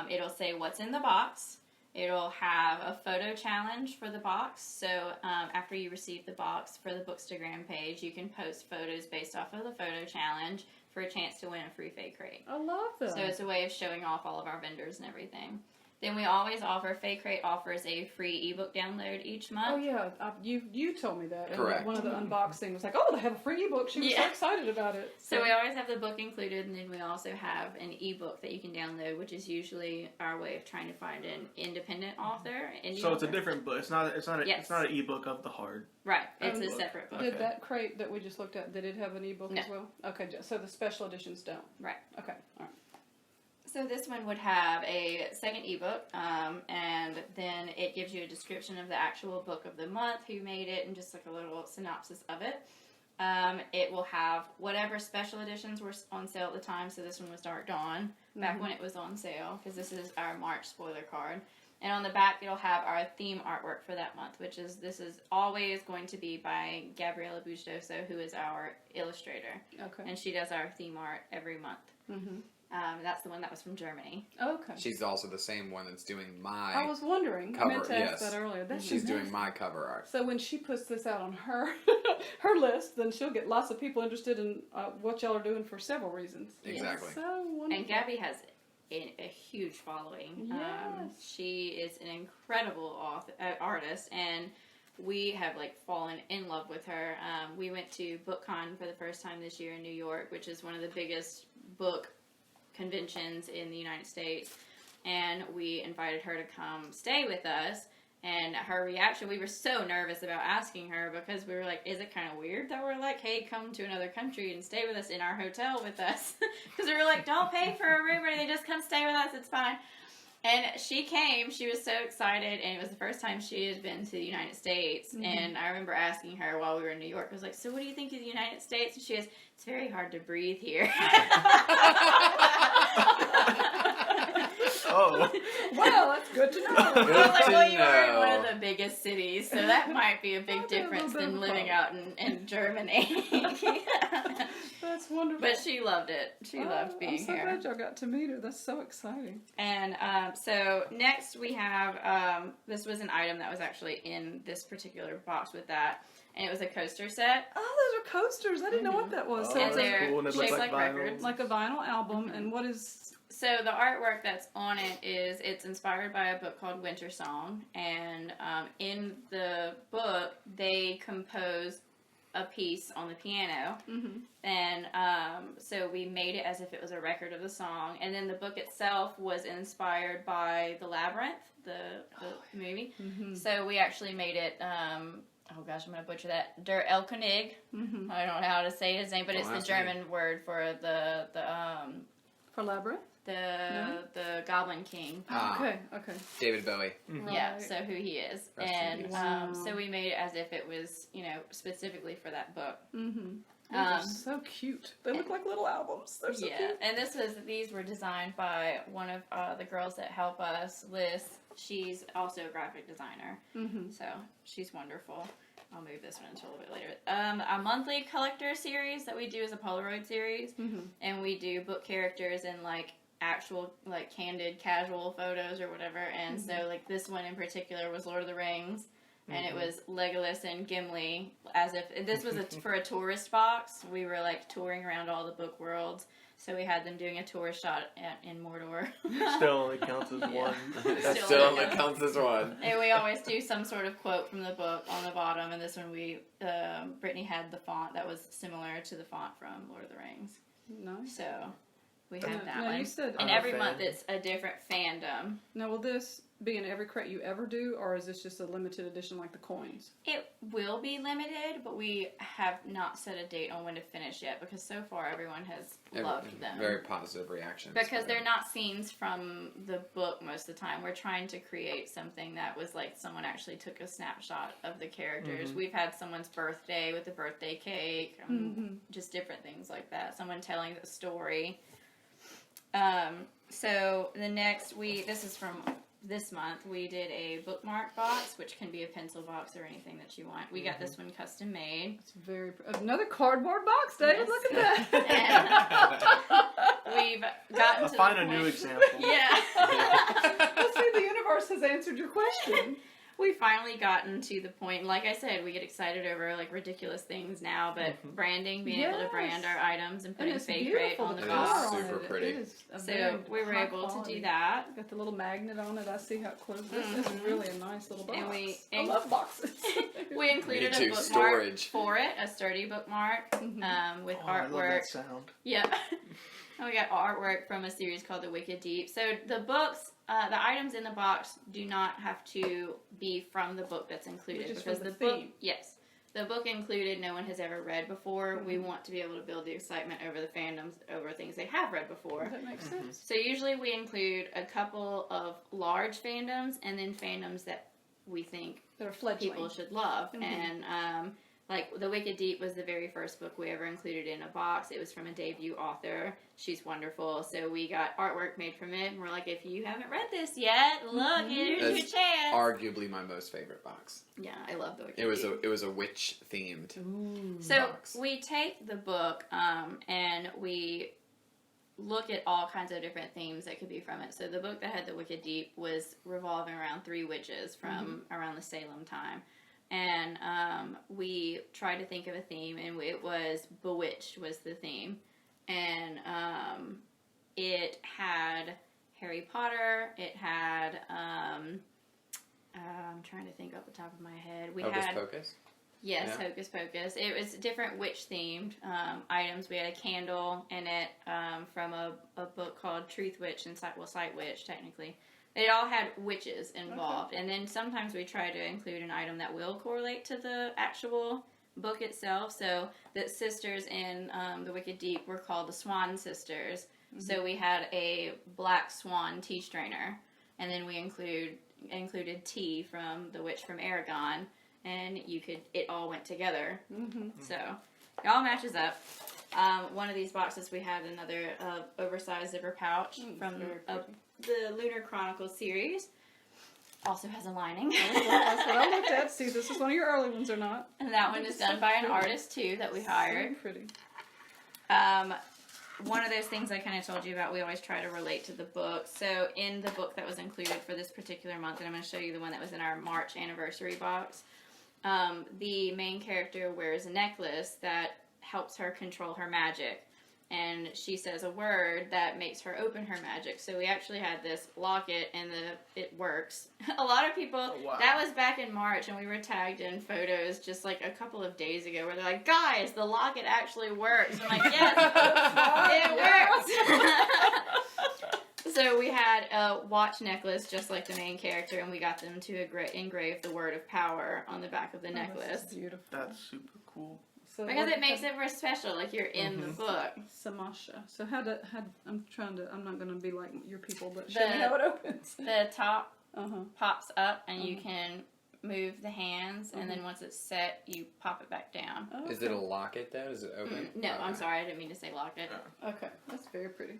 It'll say what's in the box. It'll have a photo challenge for the box. So after you receive the box for the Bookstagram page, you can post photos based off of the photo challenge for a chance to win a free FAECRATE. I love that. So it's a way of showing off all of our vendors and everything. Then we always offer, FAECRATE offers a free ebook download each month. Oh yeah, you told me that. And Correct. one of the unboxing was like, oh, they have a free ebook. She was so Yeah. excited about it. So we always have the book included, and then we also have an ebook that you can download, which is usually our way of trying to find an independent author. So it's a different book. It's not Yes. an ebook of the hard. Right. It's a book. separate book. Did Okay. that crate that we just looked at, did it have an ebook No. as well? Okay, so the special editions don't. Right. Okay, all right. So this one would have a second ebook, and then it gives you a description of the actual book of the month, who made it, and just like a little synopsis of it. It will have whatever special editions were on sale at the time. So this one was Dark Dawn, back when it was on sale, because this is our March spoiler card. And on the back, it'll have our theme artwork for that month, this is always going to be by Gabriella Bustoso, who is our illustrator. Okay. And she does our theme art every month. That's the one that was from Germany. Okay. She's also the same one that's doing my I was wondering. I cover. meant to ask Yes, that earlier. That's she's doing amazing. my cover art. So when she puts this out on her her list, then she'll get lots of people interested in what y'all are doing for several reasons. Exactly. So wonderful. And Gabby has a huge following. Yes. She is an incredible artist, and we have fallen in love with her. We went to BookCon for the first time this year in New York, which is one of the biggest book conventions in the United States, and we invited her to come stay with us. And her reaction, we were so nervous about asking her because we were like, is it kind of weird that we're like, hey, come to another country and stay with us in our hotel with us? Because we were like, don't pay for a room or anything, just come stay with us, it's fine. And she came, she was so excited, and it was the first time she had been to the United States. And I remember asking her while we were in New York, I was like, so what do you think of the United States? And she goes, it's very hard to breathe here. Oh. Well, that's good to know. I was like, to well, you are in one know. of the biggest cities, so that might be a big Might be a little difference bit of than a living problem. out in Germany. That's wonderful. But she loved it. She loved being I'm so here. glad y'all got to meet her. That's so exciting. And so next we have, this was an item that was actually in this particular box with that, and it was a coaster set. Oh, those are coasters. I didn't know what that was. Oh, So And it's that's they're cool. And it looks shaped like like vinyl. records. like a vinyl album, and what is So the artwork that's on it's inspired by a book called Winter Song, and in the book they compose a piece on the piano, and so we made it as if it was a record of the song, and then the book itself was inspired by The Labyrinth, the movie. So we actually made it. Oh gosh, I'm gonna butcher that. Der Elkönig. I don't know how to say his name, but it's the German word for the For Labyrinth? the Goblin King. Okay. David Bowie. Yeah, Right. so who he is. Rest in And peace. so we made it as if it was, specifically for that book. They're so cute. They look like little albums. They're so cute. And these were designed by one of the girls that help us, Liz. She's also a graphic designer. So she's wonderful. I'll move this one until a little bit later. A monthly collector series that we do is a Polaroid series. And we do book characters and actual candid casual photos or whatever, and so this one in particular was Lord of the Rings, and it was Legolas and Gimli, as if this was for a tourist box. We were touring around all the book worlds, so we had them doing a tourist shot in Mordor. Still only counts as one. That Still still only only counts as one. And we always do some sort of quote from the book on the bottom, and this one Brittany had the font that was similar to the font from Lord of the Rings. Nice. So we had that Now, one. you said, And I'm a every fan. month it's a different fandom. now, will this be in every crate you ever do, or is this just a limited edition like the coins? It will be limited, but we have not set a date on when to finish yet, because so far everyone has loved them. Very positive reactions. Because for they're them. not scenes from the book most of the time. We're trying to create something that was someone actually took a snapshot of the characters. We've had someone's birthday with a birthday cake, just different things like that. Someone telling the story. So the next this is from this month, we did a bookmark box, which can be a pencil box or anything that you want. We got this one custom made. It's another cardboard box, David. Yes. Look at that. And we've gotten to Find the a new point- example. Yeah. Let's see, the universe has answered your question. We finally gotten to the point, like I said, we get excited over ridiculous things now, but branding, being able to brand our items and putting it's FAECRATE beautiful. on the The It color box. is on super it. pretty. It is a So very we were high able quality. to do that. Got the little magnet on it. I see how close this is. Really a nice little box. And I love boxes. We included Me a too, bookmark storage. for it, a sturdy bookmark with Oh, I love artwork. that sound. Yeah. And we got artwork from a series called The Wicked Deep. So the books, the items in the box do not have to be from the book that's included. Which is because from the book, theme. yes. The book included no one has ever read before. We want to be able to build the excitement over the fandoms, over things they have read before. That makes sense. So usually we include a couple of large fandoms and then fandoms that we think They're fledgling. people should love. And The Wicked Deep was the very first book we ever included in a box. It was from a debut author. She's wonderful. So we got artwork made from it, and we're like, if you haven't read this yet, look, here's your That's chance. arguably my most favorite box. Yeah, I love The Wicked It Deep. was a witch themed. So box. we take the book and we look at all kinds of different themes that could be from it. So the book that had The Wicked Deep was revolving around 3 witches from around the Salem time. And we tried to think of a theme, and it was Bewitched was the theme. And it had Harry Potter. It had, I'm trying to think off the top of my head. We Hocus had Pocus. Yes, Yeah. Hocus Pocus. It was different witch-themed items. We had a candle in it from a book called Truth Witch and Sight Witch, technically. They all had witches involved. And then sometimes we try to include an item that will correlate to the actual book itself. So the sisters in The Wicked Deep were called the Swan Sisters. So we had a black swan tea strainer. And then we included tea from the witch from Aragon. And it all went together. So it all matches up. One of these boxes we had another oversized zipper pouch from the Lunar Chronicles series. Also has a lining. That's what I looked at. See, this is one of your early ones or not. And that one is done by an artist too that we hired. So pretty. One of those things I kind of told you about, we always try to relate to the book. So in the book that was included for this particular month, and I'm going to show you the one that was in our March anniversary box, the main character wears a necklace that helps her control her magic. and she says a word that makes her open her magic. So we actually had this locket, and it works. A lot of people, wow. that was back in March, and we were tagged in photos just like a couple of days ago where they're like, guys, the locket actually works. I'm like, yes, it works. So we had a watch necklace just like the main character, and we got them to engrave the word of power on the back of the necklace. That's beautiful. That's super cool. So Because it makes it more special, like you're in the book. Samasha. So I'm not going to be like your people, but show me how it opens. The top Uh-huh. pops up, and you can move the hands, and then once it's set, you pop it back down. Oh, Is it a locket though? Is it open? No, Okay. I'm sorry, I didn't mean to say locket. Okay, that's very pretty.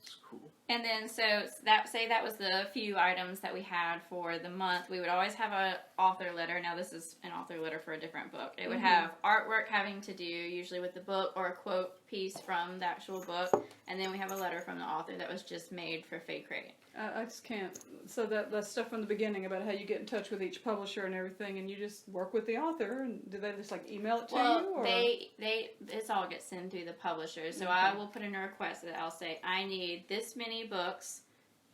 It's cool. And then, that was the few items that we had for the month. We would always have a author letter. Now, this is an author letter for a different book. It would have artwork having to do, usually with the book, or a quote piece from the actual book. And then we have a letter from the author that was just made for FAECRATE. I just can't. So that stuff from the beginning about how you get in touch with each publisher and everything, and you just work with the author, and do they just like email it to you? Or? This all gets sent through the publisher. So I will put in a request that I'll say, I need this many books.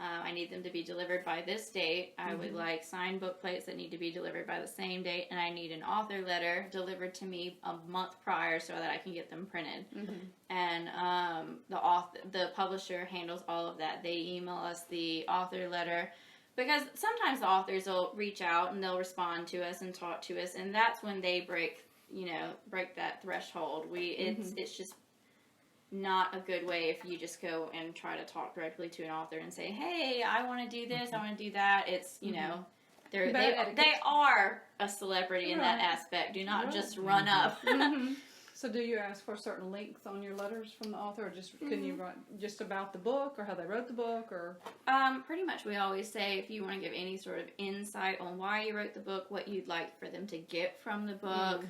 I need them to be delivered by this date. I would like signed book plates that need to be delivered by the same date, and I need an author letter delivered to me a month prior so that I can get them printed. And the publisher handles all of that. They email us the author letter, because sometimes the authors will reach out and they'll respond to us and talk to us, and that's when they break that threshold. It's just not a good way if you just go and try to talk directly to an author and say, hey, I want to do this, I want to do that. It's, they are a celebrity in that aspect. Do not just run up. So do you ask for a certain length on your letters from the author, or just can you write just about the book or how they wrote the book, or? Pretty much we always say if you want to give any sort of insight on why you wrote the book, what you'd like for them to get from the book,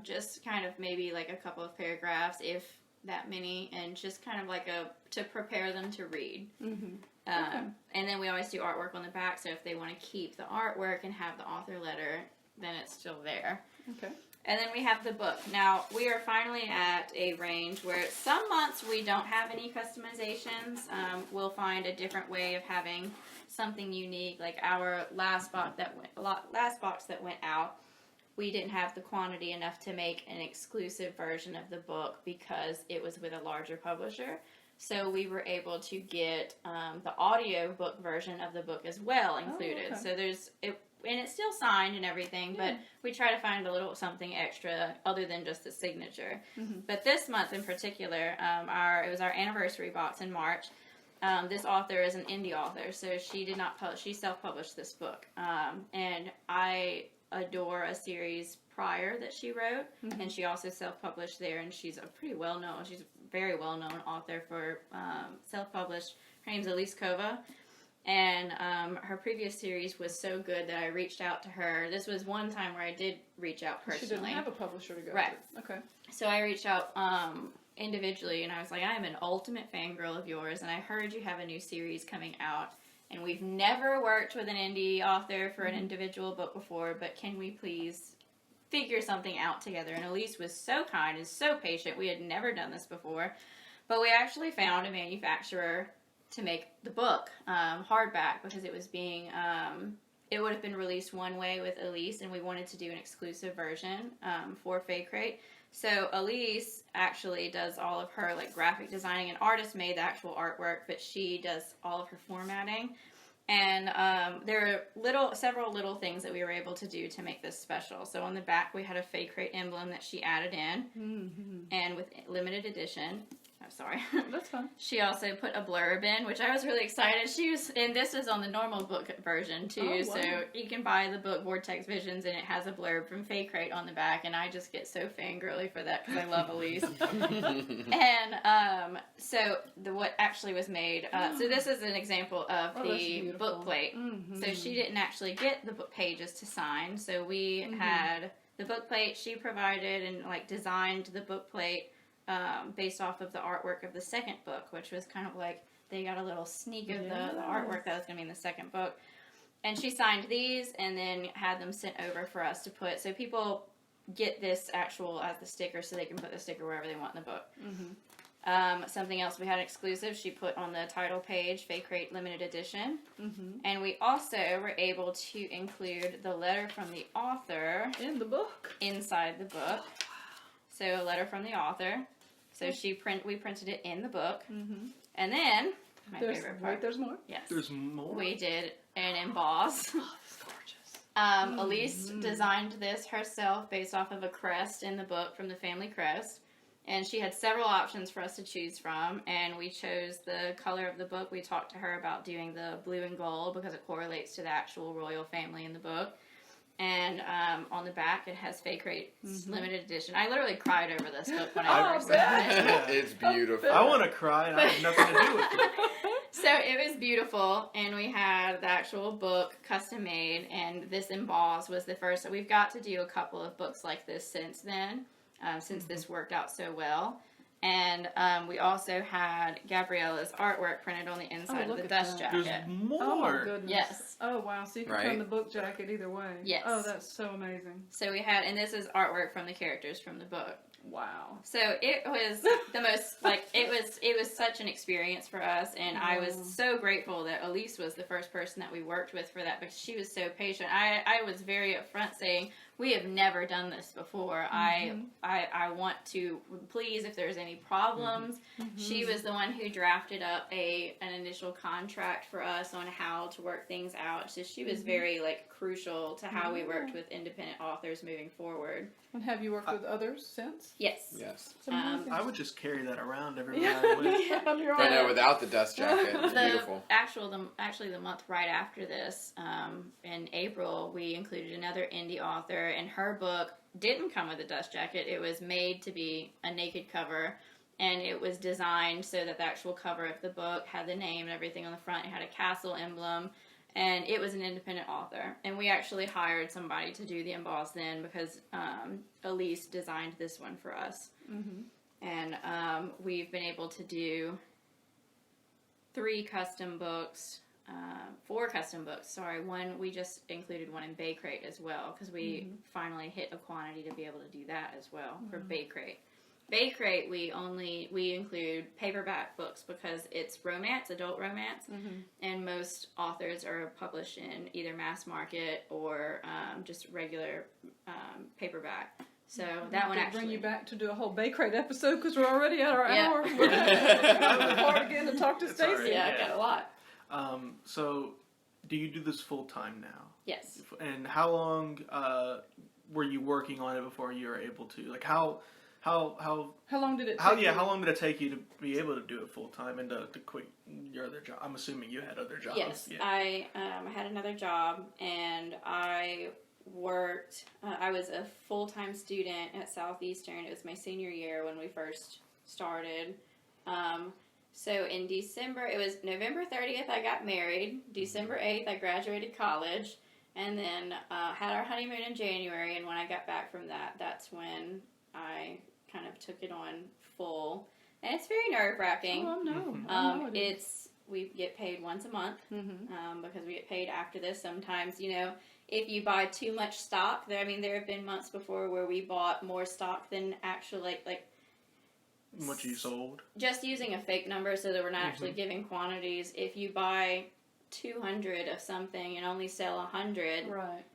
just kind of maybe like a couple of paragraphs, if that many, and just kind of like to prepare them to read. And then we always do artwork on the back, so if they want to keep the artwork and have the author letter, then it's still there. Okay. And then we have the book. Now, we are finally at a range where some months we don't have any customizations. We'll find a different way of having something unique. Like our last box that went out, we didn't have the quantity enough to make an exclusive version of the book because it was with a larger publisher. So we were able to get the audio book version of the book as well included. So and it's still signed and everything, but we try to find a little something extra other than just the signature. But this month in particular, it was our anniversary box in March. This author is an indie author, so she did not she self-published this book. And I adore a series prior that she wrote, and she also self-published there, and she's she's a very well-known author for self-published. Her name's Elise Drennan. And her previous series was so good that I reached out to her. This was one time where I did reach out personally. She didn't have a publisher to go Right. to. Okay. So I reached out individually, and I was like, I am an ultimate fangirl of yours, and I heard you have a new series coming out, and we've never worked with an indie author for an individual book before, but can we please figure something out together? And Elise was so kind and so patient. We had never done this before, but we actually found a manufacturer to make the book hardback, because it was being it would have been released one way with Elise, and we wanted to do an exclusive version for FAECRATE. So Elise actually does all of her like graphic designing, and artist made the actual artwork, but she does all of her formatting. And there are several little things that we were able to do to make this special. So on the back we had a FAECRATE emblem that she added in, and with limited edition. I'm sorry. That's fine. She also put a blurb in, which I was really excited. And this is on the normal book version too, so you can buy the book Vortex Visions, and it has a blurb from FAECRATE on the back, and I just get so fangirly for that because I love Elise. And what actually was made, so this is an example of the book plate. So she didn't actually get the book pages to sign, so we had the book plate. She provided and like designed the book plate based off of the artwork of the second book, which was kind of like they got a little sneak of the artwork that was going to be in the second book. And she signed these and then had them sent over for us to put. So people get this actual as the sticker, so they can put the sticker wherever they want in the book. Something else we had exclusive, she put on the title page, FAECRATE Limited Edition. And we also were able to include the letter from the author In the book. inside the book. So a letter from the author. So we printed it in the book. And then, my favorite part. Wait, there's more? Yes. There's more. We did an emboss. Oh, that's gorgeous. Elise designed this herself based off of a crest in the book from the family crest. And she had several options for us to choose from, and we chose the color of the book. We talked to her about doing the blue and gold because it correlates to the actual royal family in the book. And on the back, it has FAECRATE Limited Edition. I literally cried over this book when I first got it. It's beautiful. I want to cry, and I have nothing to do with it. So it was beautiful, and we had the actual book custom made, and this emboss was the first. So we've got to do a couple of books like this since then. Since this worked out so well. And we also had Gabriella's artwork printed on the inside of the dust jacket. There's more. Oh my goodness. Yes. Oh wow. So you can Right. turn the book jacket either way. Yes. Oh, that's so amazing. So we had, and this is artwork from the characters from the book. Wow. So it was the most, it was such an experience for us, and I was so grateful that Elise was the first person that we worked with for that, because she was so patient. I was very upfront saying, we have never done this before. I want to, please, if there's any problems. She was the one who drafted up an initial contract for us on how to work things out. So she was very, crucial to how we worked with independent authors moving forward. And have you worked with others since? Yes. Yes. It's amazing. I would just carry that around everywhere Yeah. I went. On your I arm. know, without the dust jacket, it's beautiful. Actually, the month right after this, in April, we included another indie author, and her book didn't come with a dust jacket. It was made to be a naked cover, and it was designed so that the actual cover of the book had the name and everything on the front. It had a castle emblem, and it was an independent author. And we actually hired somebody to do the emboss then, because Elise designed this one for us. And we've been able to do 4 custom books. Sorry, we just included one in FAECRATE as well, because we finally hit a quantity to be able to do that as well for FAECRATE. FAECRATE, we include paperback books because it's romance, adult romance, and most authors are published in either mass market or just regular paperback. So that one actually bring you back to do a whole FAECRATE episode, because we're already at our hour. We're going to hard again to talk to It's all right. Stacy. Yeah, I've got a lot. So, do you do this full time now? Yes. And how long were you working on it before you were able to? Like how long did it take how you? long did it take you to be able to do it full time and to quit your other job? I'm assuming you had other jobs. Yes, Yeah. I had another job, and I worked. I was a full-time student at Southeastern. It was my senior year when we first started. So in December, it was November 30th, I got married. December 8th, I graduated college, and then had our honeymoon in January. And when I got back from that, that's when I kind of took it on full. And it's very nerve-wracking. Oh, no. I know it is. We get paid once a month because we get paid after this. Sometimes, if you buy too much stock, there have been months before where we bought more stock than actually, What you sold? just using a fake number so that we're not actually giving quantities. If you buy 200 of something and only sell 100, Right.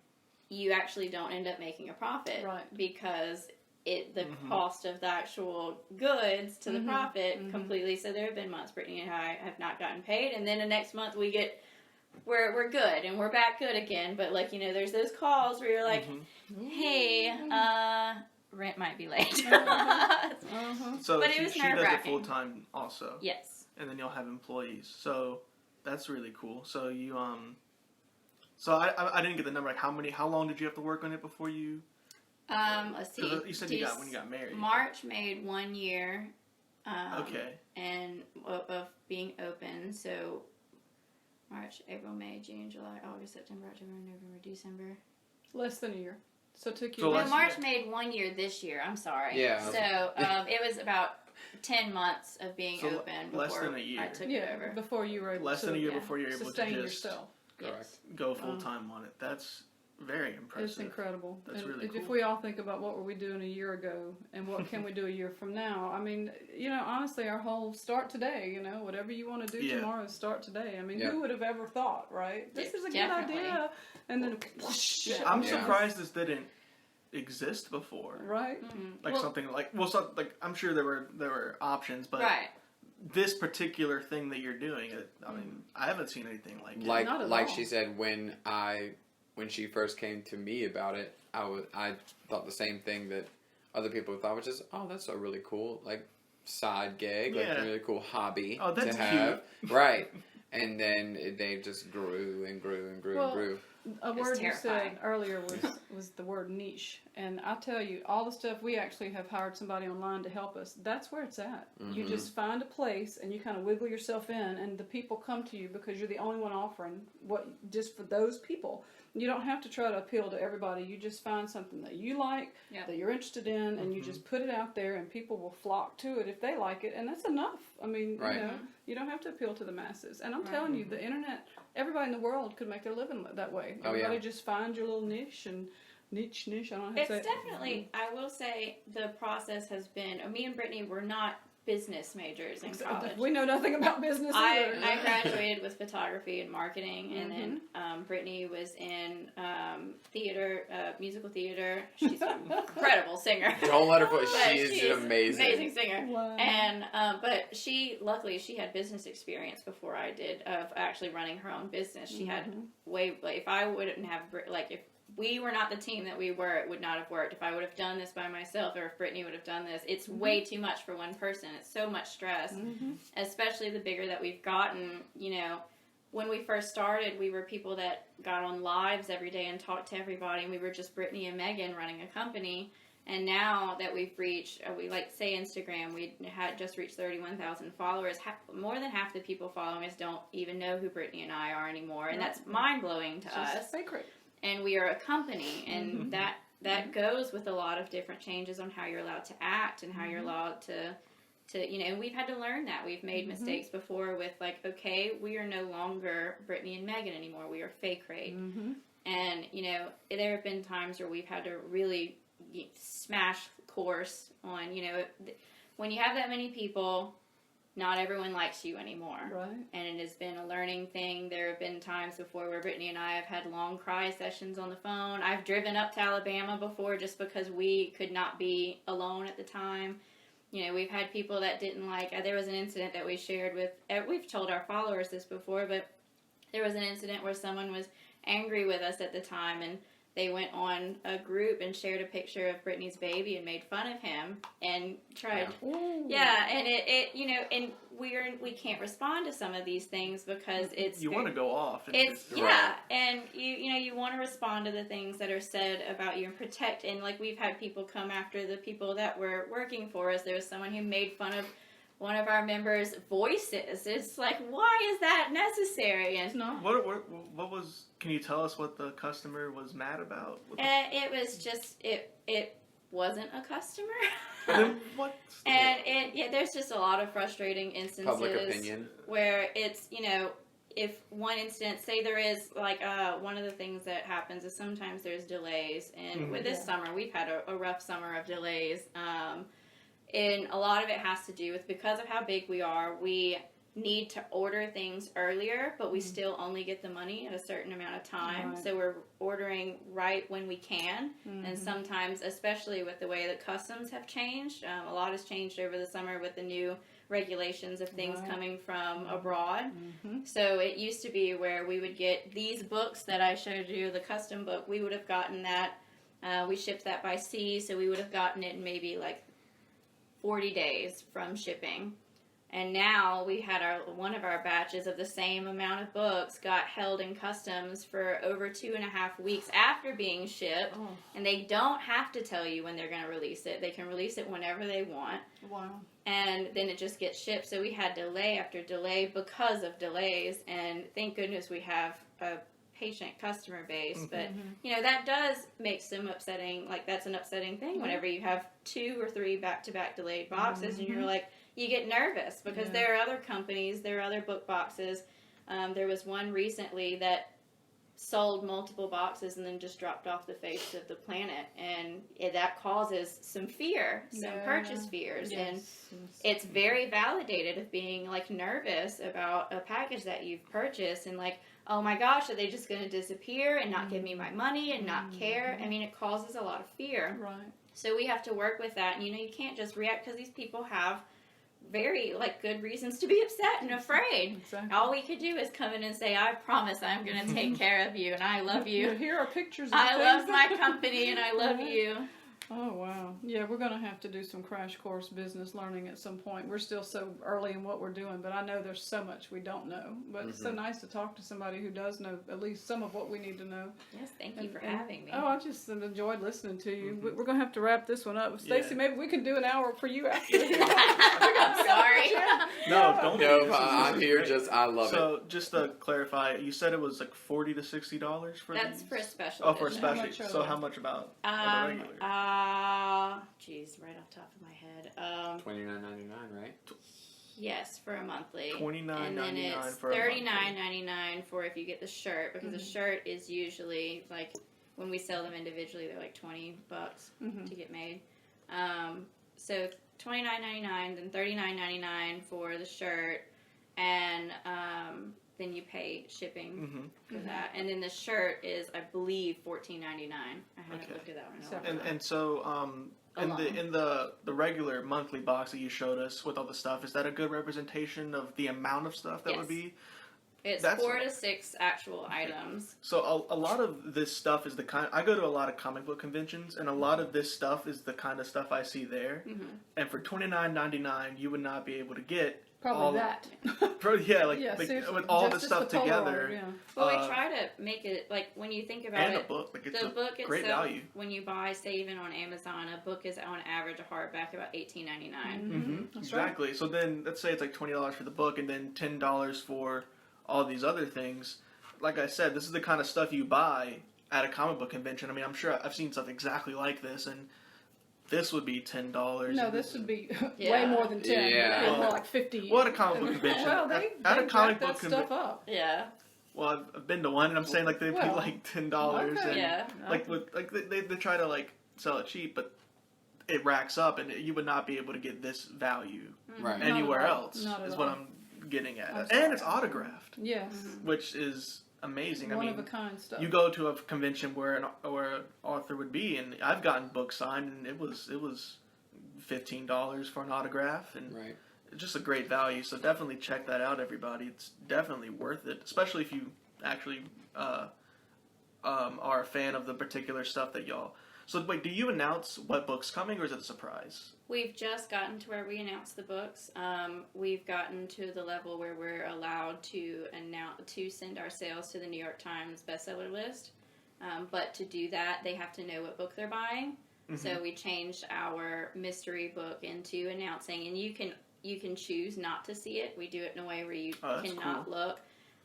you actually don't end up making a profit. Right. Because the cost of the actual goods to the profit completely. So there have been months Brittany and I have not gotten paid, and then the next month we're good and we're back good again. But there's those calls where you're like, hey, rent might be late. So But it she was does it nerve-wracking. full time also. Yes. And then you'll have employees. So that's really cool. So you so I didn't get the number. Like how long did you have to work on it before you? Let's see. 'Cause you said when you got married. March made 1 year. Okay. And of being open, so March, April, May, June, July, August, September, October, November, December. Less than a year. So it took you... So No, less- March made 1 year this year. I'm sorry. Yeah. So it was about 10 months of being So open less before than a year. I took it over. before you were able Less to than a year before you're able to sustain just yourself. Correct. go full time on it. That's very impressive. It's incredible. That's and really if cool. we all think about what were we doing a year ago and what can we do a year from now, I mean, honestly, our whole start today, whatever you want to do Yeah. tomorrow, start today. I mean, Yeah. who would have ever thought, right? This is a Definitely. good idea. And then, whoosh, I'm Yeah. surprised this didn't exist before. right? Like something like I'm sure there were options, but Right. this particular thing that you're doing, I mean, I haven't seen anything like it. Like Not at like all. she said, when she first came to me about it, I thought the same thing that other people thought, which is, oh, that's a really cool like side gig, like Yeah. a really cool hobby Oh, that's to have, right? And then they just grew and grew and grew Well, and grew. A It's word you terrifying. said earlier was the word niche, and I tell you, all the stuff we actually have hired somebody online to help us. That's where it's at. You just find a place and you kind of wiggle yourself in, and the people come to you because you're the only one offering what just for those people. You don't have to try to appeal to everybody. You just find something that you like, Yep. that you're interested in, and you just put it out there, and people will flock to it if they like it, and that's enough. I mean, Right. you don't have to appeal to the masses. And I'm telling you, the internet, everybody in the world could make their living that way. Oh, Everybody yeah. just find your little niche and niche. I don't know how to It's say it. definitely, I will say, the process has been. Me and Brittany were not business majors in college. We know nothing about business either. I graduated with photography and marketing, and then Brittany was in theater, musical theater. She's an incredible singer. Don't let her put. But She is she's amazing. amazing singer. Wow. And but luckily she had business experience before I did of actually running her own business. She had if I wouldn't have if we were not the team that we were, it would not have worked. If I would have done this by myself, or if Brittany would have done this, it's way too much for one person. It's so much stress, especially the bigger that we've gotten. When we first started, we were people that got on lives every day and talked to everybody, and we were just Brittany and Megan running a company. And now that we've reached, say Instagram, we had just reached 31,000 followers. More than half the people following us don't even know who Brittany and I are anymore, and that's mind-blowing to us. Just FAECRATE. And we are a company, and that goes with a lot of different changes on how you're allowed to act and how you're allowed to and we've had to learn that. We've made mistakes before with okay, we are no longer Brittany and Megan anymore. We are FAECRATE. And, there have been times where we've had to really smash course on, when you have that many people, not everyone likes you anymore. Right. And it has been a learning thing. There have been times before where Brittany and I have had long cry sessions on the phone. I've driven up to Alabama before just because we could not be alone at the time. We've had people that didn't like, there was an incident that we shared with, we've told our followers this before, but there was an incident where someone was angry with us at the time, and they went on a group and shared a picture of Brittany's baby and made fun of him and tried. Yeah, and and we can't respond to some of these things because it's You want to go off. And it's just- yeah, and you want to respond to the things that are said about you and protect. And we've had people come after the people that were working for us. There was someone who made fun of one of our members' voices. It's why is that necessary? And What was? Can you tell us what the customer was mad about? it was just it wasn't a customer. Then what? And there's just a lot of frustrating instances. Public opinion. Where it's if one instance, say there is one of the things that happens is sometimes there's delays, and with this summer we've had a rough summer of delays. And a lot of it has to do with, because of how big we are, we need to order things earlier, but we still only get the money at a certain amount of time. Right. So we're ordering right when we can. And sometimes, especially with the way that customs have changed, a lot has changed over the summer with the new regulations of things coming from abroad. So it used to be where we would get these books that I showed you, the custom book, we would have gotten that. We shipped that by sea, so we would have gotten it in maybe 40 days from shipping. And now we had one of our batches of the same amount of books got held in customs for over 2.5 weeks after being shipped. Oh. And they don't have to tell you when they're going to release it. They can release it whenever they want. Wow. And then it just gets shipped. So we had delay after delay because of delays. And thank goodness we have a patient customer base. But, that does make some upsetting, that's an upsetting thing whenever you have 2 or 3 back-to-back delayed boxes and you're you get nervous because there are other companies, there are other book boxes. There was one recently that sold multiple boxes and then just dropped off the face of the planet, and that causes some fear, some purchase fears, and it's very validated of being like nervous about a package that you've purchased and like, oh my gosh, are they just going to disappear and not give me my money and not care? I mean, it causes a lot of fear. Right. So we have to work with that, and you can't just react because these people have very like good reasons to be upset and afraid. Exactly. All we could do is come in and say, I promise I'm going to take care of you, and I love you. Here are pictures of I love things my company, and I love you. Oh, wow. Yeah, we're going to have to do some crash course business learning at some point. We're still so early in what we're doing, but I know there's so much we don't know. But it's so nice to talk to somebody who does know at least some of what we need to know. Yes, thank you for having me. Oh, I just enjoyed listening to you. We're going to have to wrap this one up. Stacey, maybe we can do an hour for you after this. Sorry. No, don't be. No, I'm here I love it. So, just to clarify, you said it was like $40 to $60 for That's these? for a special Oh, for a edition. special. How much are So, they? how much about the regular? Geez, right off the top of my head. $29.99, right? Yes, for a monthly. $29.99 and then it's for a monthly. $39.99 for if you get the shirt, because the shirt is usually like when we sell them individually, they're like $20 to get made. So $29.99, then $39.99 for the shirt, and then you pay shipping for that, and then the shirt is, I believe, $14.99. I haven't looked at that one in a while. And so in the regular monthly box that you showed us with all the stuff, is that a good representation of the amount of stuff that would be? It's 4 to 6 actual items. So a lot of this stuff is the kind. I go to a lot of comic book conventions, and a lot of this stuff is the kind of stuff I see there. And for $29.99, you would not be able to get Probably all that. with all the stuff together. Well, we try to make it like when you think about and it. a book, like it's the book great itself, value. when you buy, say even on Amazon, a book is on average a hardback about $18.99. Exactly. Right. So then let's say it's like $20 for the book, and then $10 for all these other things. Like I said, this is the kind of stuff you buy at a comic book convention. I mean, I'm sure I've seen stuff exactly like this, and this would be $10. No, this would be way more than 10. Yeah. More like 50. What a comic book convention. Well, they at a comic book that stuff up. Yeah. Well, I've been to one, and I'm saying like they pay like $10, okay. and like with like they try to like sell it cheap, but it racks up, and you would not be able to get this value anywhere else. Is what I'm getting at, and it's autographed. Yes. Which is amazing. One I mean, of a kind stuff. you go to a convention where an author would be, and I've gotten books signed, and it was $15 for an autograph, and it's just a great value. So definitely check that out, everybody. It's definitely worth it, especially if you actually are a fan of the particular stuff that y'all. So wait, do you announce what book's coming, or is it a surprise? We've just gotten to where we announce the books. We've gotten to the level where we're allowed to send our sales to the New York Times bestseller list. But to do that, they have to know what book they're buying. So we changed our mystery book into announcing, and you can choose not to see it. We do it in a way where you cannot look.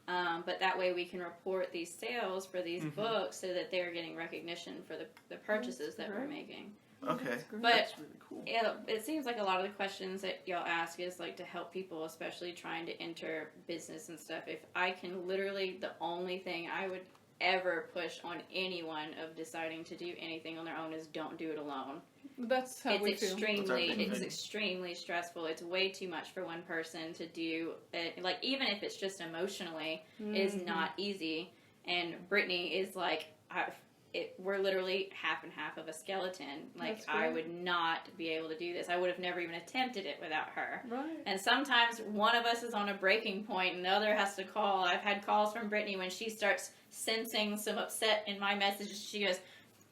But that way we can report these sales for these books so that they're getting recognition for the purchases that we're making. Okay. But that's really cool. it seems like a lot of the questions that y'all ask is like to help people, especially trying to enter business and stuff. If I can literally, the only thing I would ever push on anyone of deciding to do anything on their own is don't do it alone. That's how we feel. It's extremely stressful. It's way too much for one person to do. Like, even if it's just emotionally, is not easy. And Brittany is like, we're literally half and half of a skeleton. Like, I would not be able to do this. I would have never even attempted it without her. Right. And sometimes one of us is on a breaking point and the other has to call. I've had calls from Brittany when she starts sensing some upset in my messages. She goes,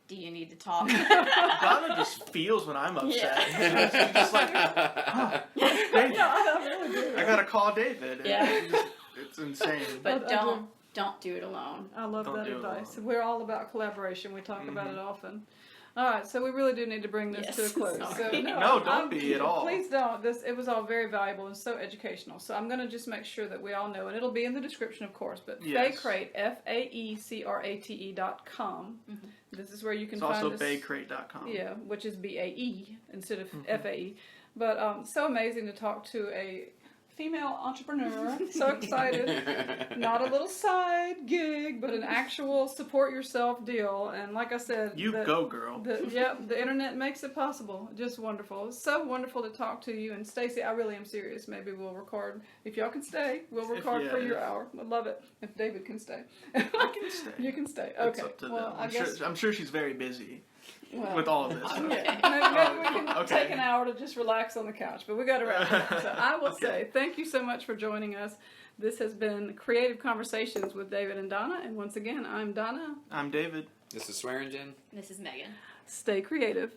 do you need to talk? Donna just feels when I'm upset. She's just like, David, I gotta call David. It's insane. But don't do it alone. I love that advice. We're all about collaboration. We talk about it often. All right, so we really do need to bring this to a close. So, no, don't be at all. Please don't. It was all very valuable and so educational. So I'm going to just make sure that we all know, and it'll be in the description, of course, but FAECRATE, FAECRATE.com. This is where you can find us. It's also FAECRATE.com. Yeah, which is BAE instead of FAE. But so amazing to talk to a female entrepreneur. So excited. Not a little side gig, but an actual support yourself deal. And like I said, You go, girl. The internet makes it possible. Just wonderful. It's so wonderful to talk to you. And Stacy, I really am serious. Maybe we'll record. If y'all can stay, we'll record for your hour. I'd love it. If David can stay. I can stay. You can stay. It's Okay. up to Well, them. I'm sure she's very busy well, with all of this. yeah. Maybe we can Okay. take an hour to just relax on the couch, but we got to wrap it up. So I will Okay. say thank you so much for joining us. This has been Creative Conversations with David and Donna, and once again, I'm Donna. I'm David. This is Swearingen. This is Megan. Stay creative.